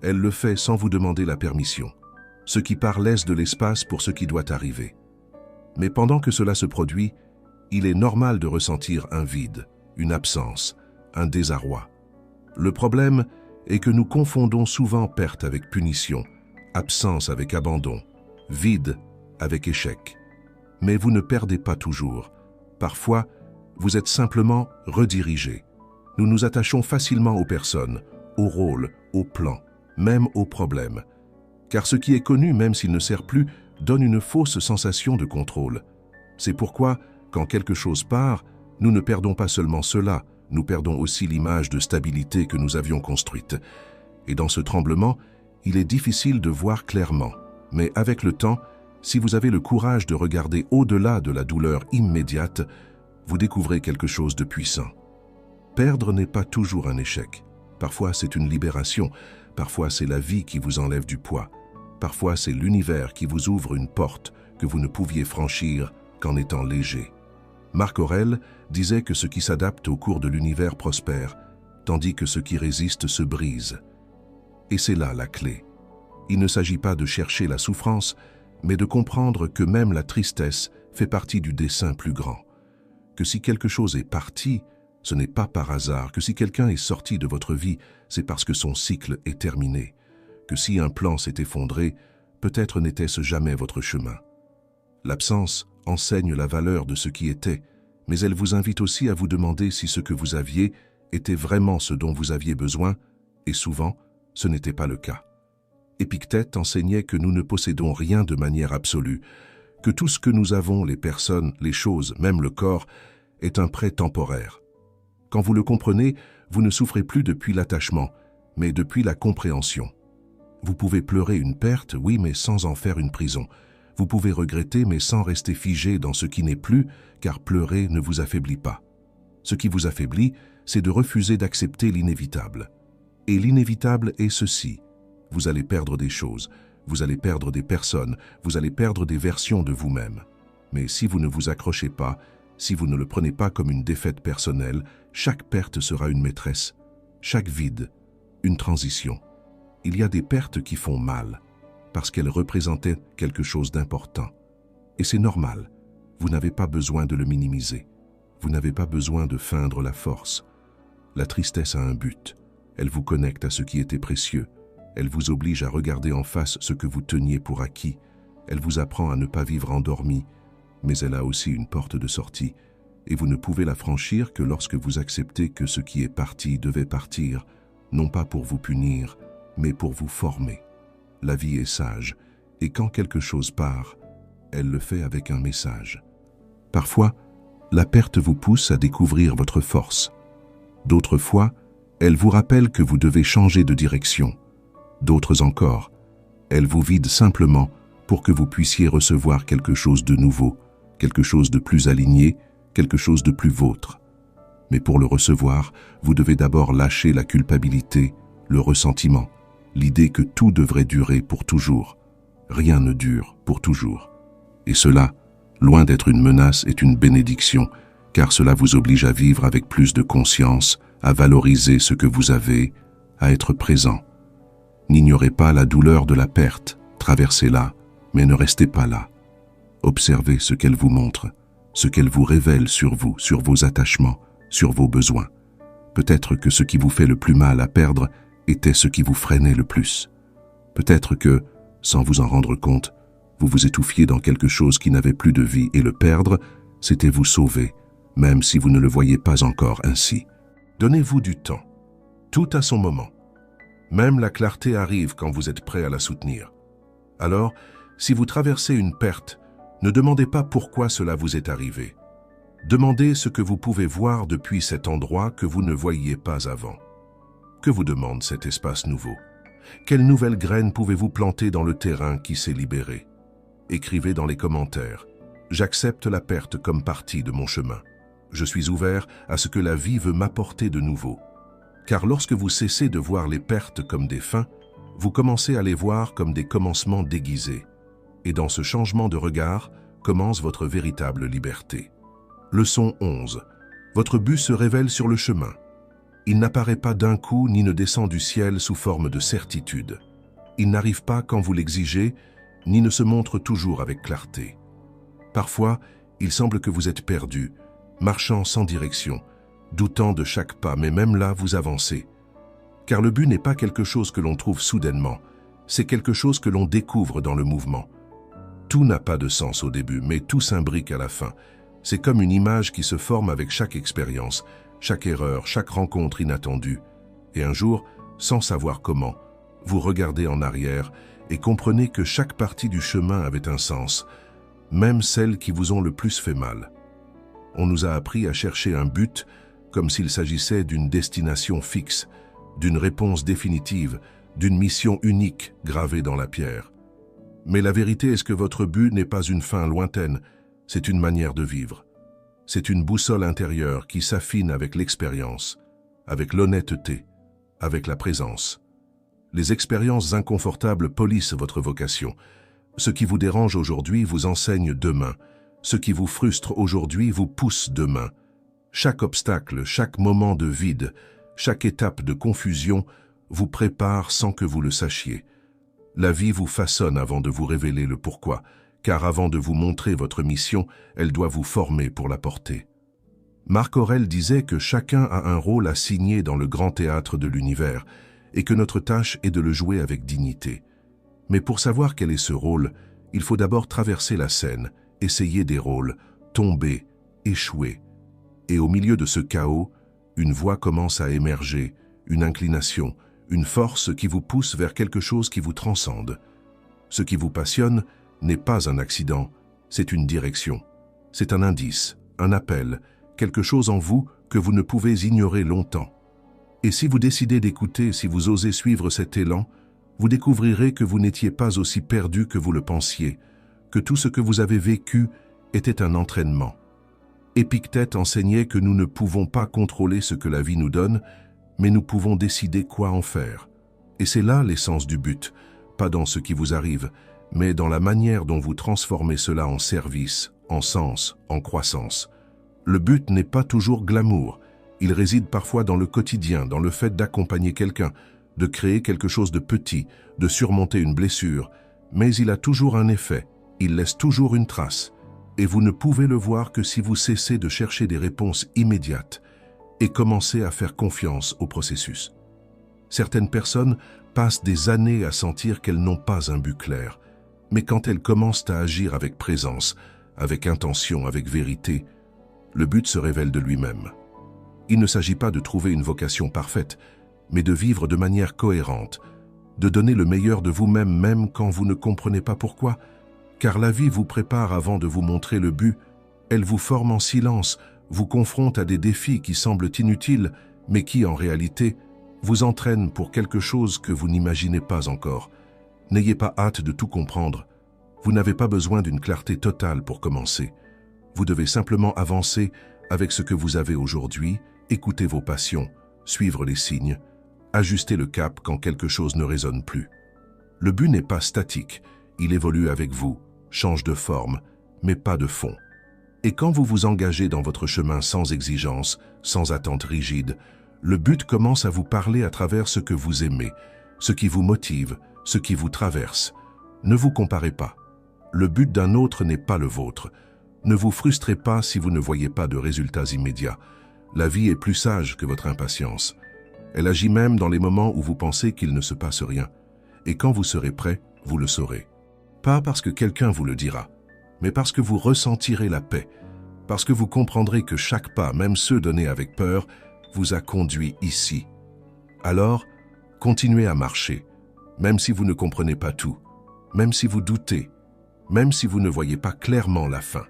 elle le fait sans vous demander la permission. Ce qui part laisse de l'espace pour ce qui doit arriver. Mais pendant que cela se produit, il est normal de ressentir un vide, une absence, un désarroi. Le problème est que nous confondons souvent perte avec punition, absence avec abandon, vide avec échec. Mais vous ne perdez pas toujours. Parfois, vous êtes simplement redirigé. Nous nous attachons facilement aux personnes, aux rôles, aux plans, même aux problèmes. Car ce qui est connu, même s'il ne sert plus, donne une fausse sensation de contrôle. C'est pourquoi, quand quelque chose part, nous ne perdons pas seulement cela, nous perdons aussi l'image de stabilité que nous avions construite. Et dans ce tremblement, il est difficile de voir clairement. Mais avec le temps, si vous avez le courage de regarder au-delà de la douleur immédiate, vous découvrez quelque chose de puissant. Perdre n'est pas toujours un échec. Parfois, c'est une libération. Parfois, c'est la vie qui vous enlève du poids. Parfois, c'est l'univers qui vous ouvre une porte que vous ne pouviez franchir qu'en étant léger. Marc Aurèle disait que ce qui s'adapte au cours de l'univers prospère, tandis que ce qui résiste se brise. Et c'est là la clé. Il ne s'agit pas de chercher la souffrance, mais de comprendre que même la tristesse fait partie du dessein plus grand. Que si quelque chose est parti, ce n'est pas par hasard. Que si quelqu'un est sorti de votre vie, c'est parce que son cycle est terminé. Que si un plan s'est effondré, peut-être n'était-ce jamais votre chemin. L'absence enseigne la valeur de ce qui était, mais elle vous invite aussi à vous demander si ce que vous aviez était vraiment ce dont vous aviez besoin, et souvent, ce n'était pas le cas. Épictète enseignait que nous ne possédons rien de manière absolue, que tout ce que nous avons, les personnes, les choses, même le corps, est un prêt temporaire. Quand vous le comprenez, vous ne souffrez plus depuis l'attachement, mais depuis la compréhension. Vous pouvez pleurer une perte, oui, mais sans en faire une prison. Vous pouvez regretter, mais sans rester figé dans ce qui n'est plus, car pleurer ne vous affaiblit pas. Ce qui vous affaiblit, c'est de refuser d'accepter l'inévitable. Et l'inévitable est ceci. Vous allez perdre des choses, vous allez perdre des personnes, vous allez perdre des versions de vous-même. Mais si vous ne vous accrochez pas, si vous ne le prenez pas comme une défaite personnelle, chaque perte sera une maîtresse, chaque vide, une transition. Il y a des pertes qui font mal, parce qu'elles représentaient quelque chose d'important. Et c'est normal, vous n'avez pas besoin de le minimiser. Vous n'avez pas besoin de feindre la force. La tristesse a un but. Elle vous connecte à ce qui était précieux. Elle vous oblige à regarder en face ce que vous teniez pour acquis. Elle vous apprend à ne pas vivre endormi, mais elle a aussi une porte de sortie. Et vous ne pouvez la franchir que lorsque vous acceptez que ce qui est parti devait partir, non pas pour vous punir, mais pour vous former. La vie est sage, et quand quelque chose part, elle le fait avec un message. Parfois, la perte vous pousse à découvrir votre force. D'autres fois, elle vous rappelle que vous devez changer de direction. D'autres encore, elle vous vide simplement pour que vous puissiez recevoir quelque chose de nouveau, quelque chose de plus aligné, quelque chose de plus vôtre. Mais pour le recevoir, vous devez d'abord lâcher la culpabilité, le ressentiment, l'idée que tout devrait durer pour toujours. Rien ne dure pour toujours. Et cela, loin d'être une menace, est une bénédiction, car cela vous oblige à vivre avec plus de conscience, à valoriser ce que vous avez, à être présent. N'ignorez pas la douleur de la perte, traversez-la, mais ne restez pas là. Observez ce qu'elle vous montre, ce qu'elle vous révèle sur vous, sur vos attachements, sur vos besoins. Peut-être que ce qui vous fait le plus mal à perdre était ce qui vous freinait le plus. Peut-être que, sans vous en rendre compte, vous vous étouffiez dans quelque chose qui n'avait plus de vie et le perdre, c'était vous sauver, même si vous ne le voyez pas encore ainsi. Donnez-vous du temps. Tout a son moment. Même la clarté arrive quand vous êtes prêt à la soutenir. Alors, si vous traversez une perte, ne demandez pas pourquoi cela vous est arrivé. Demandez ce que vous pouvez voir depuis cet endroit que vous ne voyiez pas avant. Que vous demande cet espace nouveau? Quelle nouvelle graine pouvez-vous planter dans le terrain qui s'est libéré? Écrivez dans les commentaires. J'accepte la perte comme partie de mon chemin. Je suis ouvert à ce que la vie veut m'apporter de nouveau. Car lorsque vous cessez de voir les pertes comme des fins, vous commencez à les voir comme des commencements déguisés. Et dans ce changement de regard commence votre véritable liberté. Leçon 11. Votre but se révèle sur le chemin. Il n'apparaît pas d'un coup ni ne descend du ciel sous forme de certitude. Il n'arrive pas quand vous l'exigez, ni ne se montre toujours avec clarté. Parfois, il semble que vous êtes perdu, marchant sans direction, doutant de chaque pas, mais même là, vous avancez. Car le but n'est pas quelque chose que l'on trouve soudainement, c'est quelque chose que l'on découvre dans le mouvement. Tout n'a pas de sens au début, mais tout s'imbrique à la fin. C'est comme une image qui se forme avec chaque expérience, chaque erreur, chaque rencontre inattendue. Et un jour, sans savoir comment, vous regardez en arrière et comprenez que chaque partie du chemin avait un sens, même celles qui vous ont le plus fait mal. On nous a appris à chercher un but comme s'il s'agissait d'une destination fixe, d'une réponse définitive, d'une mission unique gravée dans la pierre. Mais la vérité est que votre but n'est pas une fin lointaine, c'est une manière de vivre. C'est une boussole intérieure qui s'affine avec l'expérience, avec l'honnêteté, avec la présence. Les expériences inconfortables polissent votre vocation. Ce qui vous dérange aujourd'hui vous enseigne demain. Ce qui vous frustre aujourd'hui vous pousse demain. Chaque obstacle, chaque moment de vide, chaque étape de confusion vous prépare sans que vous le sachiez. La vie vous façonne avant de vous révéler le pourquoi, car avant de vous montrer votre mission, elle doit vous former pour la porter. Marc Aurèle disait que chacun a un rôle à signer dans le grand théâtre de l'univers et que notre tâche est de le jouer avec dignité. Mais pour savoir quel est ce rôle, il faut d'abord traverser la scène, essayer des rôles, tomber, échouer. Et au milieu de ce chaos, une voix commence à émerger, une inclination, une force qui vous pousse vers quelque chose qui vous transcende. Ce qui vous passionne n'est pas un accident, c'est une direction. C'est un indice, un appel, quelque chose en vous que vous ne pouvez ignorer longtemps. Et si vous décidez d'écouter, si vous osez suivre cet élan, vous découvrirez que vous n'étiez pas aussi perdu que vous le pensiez, que tout ce que vous avez vécu était un entraînement. Épictète enseignait que nous ne pouvons pas contrôler ce que la vie nous donne, mais nous pouvons décider quoi en faire. Et c'est là l'essence du but, pas dans ce qui vous arrive, mais dans la manière dont vous transformez cela en service, en sens, en croissance. Le but n'est pas toujours glamour, il réside parfois dans le quotidien, dans le fait d'accompagner quelqu'un, de créer quelque chose de petit, de surmonter une blessure, mais il a toujours un effet, il laisse toujours une trace, et vous ne pouvez le voir que si vous cessez de chercher des réponses immédiates et commencez à faire confiance au processus. Certaines personnes passent des années à sentir qu'elles n'ont pas un but clair, mais quand elles commencent à agir avec présence, avec intention, avec vérité, le but se révèle de lui-même. Il ne s'agit pas de trouver une vocation parfaite, mais de vivre de manière cohérente, de donner le meilleur de vous-même même quand vous ne comprenez pas pourquoi, car la vie vous prépare avant de vous montrer le but, elle vous forme en silence, vous confronte à des défis qui semblent inutiles, mais qui en réalité vous entraînent pour quelque chose que vous n'imaginez pas encore. N'ayez pas hâte de tout comprendre. Vous n'avez pas besoin d'une clarté totale pour commencer. Vous devez simplement avancer avec ce que vous avez aujourd'hui, écouter vos passions, suivre les signes, Ajustez le cap quand quelque chose ne résonne plus. Le but n'est pas statique, il évolue avec vous, change de forme, mais pas de fond. Et quand vous vous engagez dans votre chemin sans exigence, sans attente rigide, le but commence à vous parler à travers ce que vous aimez, ce qui vous motive, ce qui vous traverse. Ne vous comparez pas. Le but d'un autre n'est pas le vôtre. Ne vous frustrez pas si vous ne voyez pas de résultats immédiats. La vie est plus sage que votre impatience. Elle agit même dans les moments où vous pensez qu'il ne se passe rien. Et quand vous serez prêt, vous le saurez. Pas parce que quelqu'un vous le dira, mais parce que vous ressentirez la paix, parce que vous comprendrez que chaque pas, même ceux donnés avec peur, vous a conduit ici. Alors, continuez à marcher, même si vous ne comprenez pas tout, même si vous doutez, même si vous ne voyez pas clairement la fin.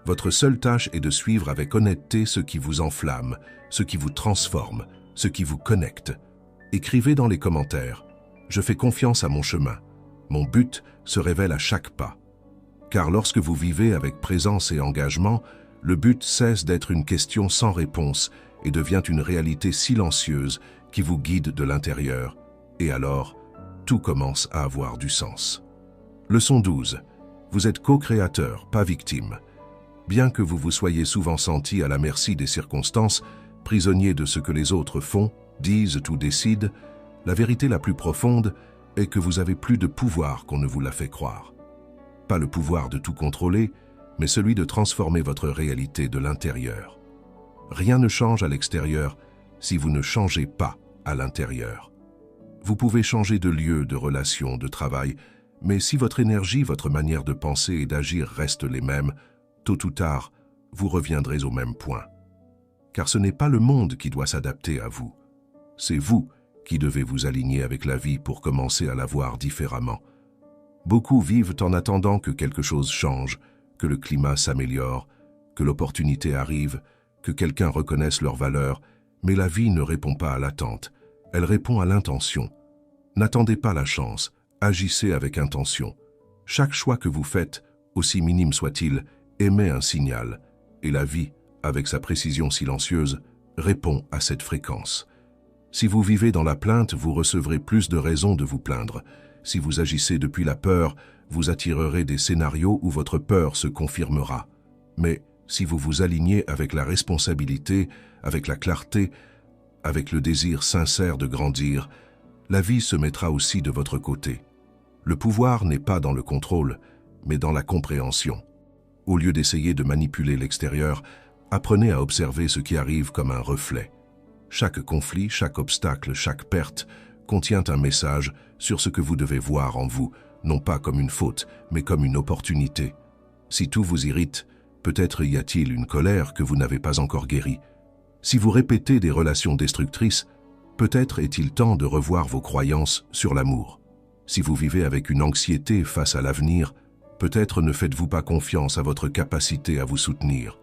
Votre seule tâche est de suivre avec honnêteté ce qui vous enflamme, ce qui vous transforme, ce qui vous connecte. Écrivez dans les commentaires « Je fais confiance à mon chemin. Mon but se révèle à chaque pas. » Car lorsque vous vivez avec présence et engagement, le but cesse d'être une question sans réponse et devient une réalité silencieuse qui vous guide de l'intérieur. Et alors, tout commence à avoir du sens. Leçon 12. Vous êtes co-créateur, pas victime. Bien que vous vous soyez souvent senti à la merci des circonstances, prisonnier de ce que les autres font, disent ou décident, la vérité la plus profonde est que vous avez plus de pouvoir qu'on ne vous l'a fait croire. Pas le pouvoir de tout contrôler, mais celui de transformer votre réalité de l'intérieur. Rien ne change à l'extérieur si vous ne changez pas à l'intérieur. Vous pouvez changer de lieu, de relation, de travail, mais si votre énergie, votre manière de penser et d'agir restent les mêmes, tôt ou tard, vous reviendrez au même point. Car ce n'est pas le monde qui doit s'adapter à vous. C'est vous qui devez vous aligner avec la vie pour commencer à la voir différemment. Beaucoup vivent en attendant que quelque chose change, que le climat s'améliore, que l'opportunité arrive, que quelqu'un reconnaisse leur valeur, mais la vie ne répond pas à l'attente, elle répond à l'intention. N'attendez pas la chance, agissez avec intention. Chaque choix que vous faites, aussi minime soit-il, émet un signal, et la vie, avec sa précision silencieuse, répond à cette fréquence. Si vous vivez dans la plainte, vous recevrez plus de raisons de vous plaindre. Si vous agissez depuis la peur, vous attirerez des scénarios où votre peur se confirmera. Mais si vous vous alignez avec la responsabilité, avec la clarté, avec le désir sincère de grandir, la vie se mettra aussi de votre côté. Le pouvoir n'est pas dans le contrôle, mais dans la compréhension. Au lieu d'essayer de manipuler l'extérieur, apprenez à observer ce qui arrive comme un reflet. Chaque conflit, chaque obstacle, chaque perte contient un message sur ce que vous devez voir en vous, non pas comme une faute, mais comme une opportunité. Si tout vous irrite, peut-être y a-t-il une colère que vous n'avez pas encore guérie. Si vous répétez des relations destructrices, peut-être est-il temps de revoir vos croyances sur l'amour. Si vous vivez avec une anxiété face à l'avenir, peut-être ne faites-vous pas confiance à votre capacité à vous soutenir.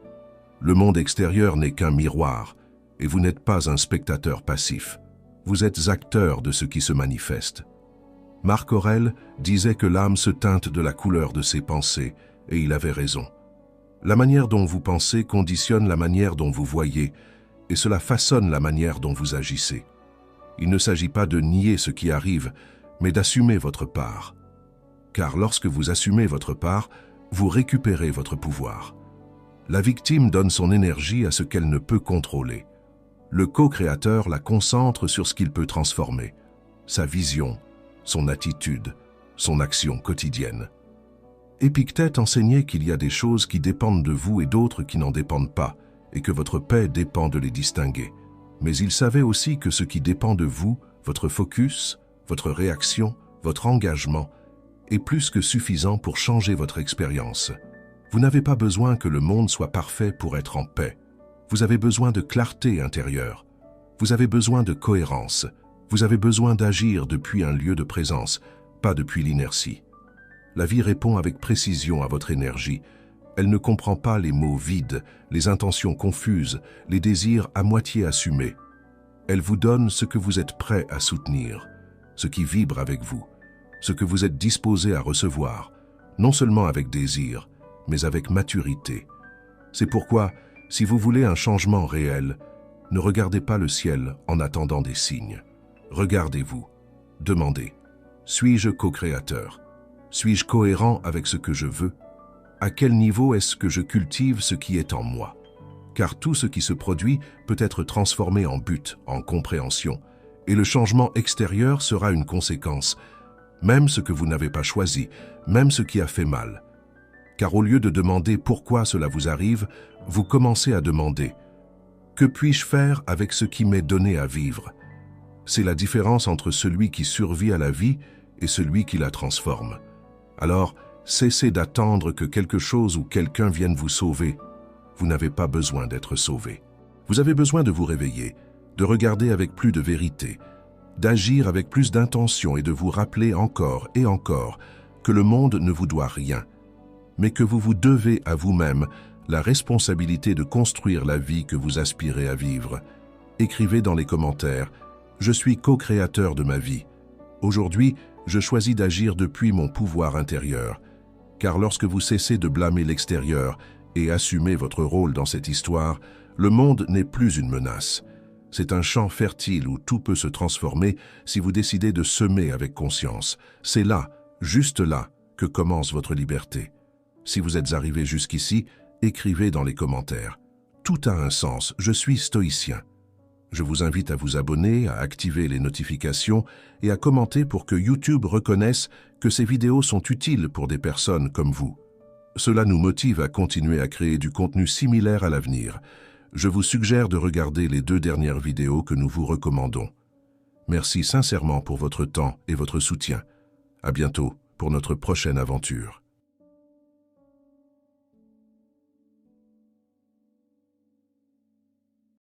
Le monde extérieur n'est qu'un miroir, et vous n'êtes pas un spectateur passif. Vous êtes acteur de ce qui se manifeste. Marc Aurèle disait que l'âme se teinte de la couleur de ses pensées, et il avait raison. La manière dont vous pensez conditionne la manière dont vous voyez, et cela façonne la manière dont vous agissez. Il ne s'agit pas de nier ce qui arrive, mais d'assumer votre part. Car lorsque vous assumez votre part, vous récupérez votre pouvoir. La victime donne son énergie à ce qu'elle ne peut contrôler. Le co-créateur la concentre sur ce qu'il peut transformer, sa vision, son attitude, son action quotidienne. Épictète enseignait qu'il y a des choses qui dépendent de vous et d'autres qui n'en dépendent pas, et que votre paix dépend de les distinguer. Mais il savait aussi que ce qui dépend de vous, votre focus, votre réaction, votre engagement, est plus que suffisant pour changer votre expérience. Vous n'avez pas besoin que le monde soit parfait pour être en paix. Vous avez besoin de clarté intérieure. Vous avez besoin de cohérence. Vous avez besoin d'agir depuis un lieu de présence, pas depuis l'inertie. La vie répond avec précision à votre énergie. Elle ne comprend pas les mots vides, les intentions confuses, les désirs à moitié assumés. Elle vous donne ce que vous êtes prêt à soutenir, ce qui vibre avec vous, ce que vous êtes disposé à recevoir, non seulement avec désir, mais avec maturité. C'est pourquoi, si vous voulez un changement réel, ne regardez pas le ciel en attendant des signes. Regardez-vous. Demandez. Suis-je co-créateur? Suis-je cohérent avec ce que je veux? À quel niveau est-ce que je cultive ce qui est en moi? Car tout ce qui se produit peut être transformé en but, en compréhension, et le changement extérieur sera une conséquence, même ce que vous n'avez pas choisi, même ce qui a fait mal. Car au lieu de demander pourquoi cela vous arrive, vous commencez à demander « Que puis-je faire avec ce qui m'est donné à vivre ?» C'est la différence entre celui qui survit à la vie et celui qui la transforme. Alors, cessez d'attendre que quelque chose ou quelqu'un vienne vous sauver. Vous n'avez pas besoin d'être sauvé. Vous avez besoin de vous réveiller, de regarder avec plus de vérité, d'agir avec plus d'intention et de vous rappeler encore et encore que le monde ne vous doit rien, mais que vous vous devez à vous-même la responsabilité de construire la vie que vous aspirez à vivre. Écrivez dans les commentaires « Je suis co-créateur de ma vie. Aujourd'hui, je choisis d'agir depuis mon pouvoir intérieur. » Car lorsque vous cessez de blâmer l'extérieur et assumez votre rôle dans cette histoire, le monde n'est plus une menace. C'est un champ fertile où tout peut se transformer si vous décidez de semer avec conscience. C'est là, juste là, que commence votre liberté. Si vous êtes arrivé jusqu'ici, écrivez dans les commentaires. Tout a un sens, je suis stoïcien. Je vous invite à vous abonner, à activer les notifications et à commenter pour que YouTube reconnaisse que ces vidéos sont utiles pour des personnes comme vous. Cela nous motive à continuer à créer du contenu similaire à l'avenir. Je vous suggère de regarder les 2 dernières vidéos que nous vous recommandons. Merci sincèrement pour votre temps et votre soutien. À bientôt pour notre prochaine aventure.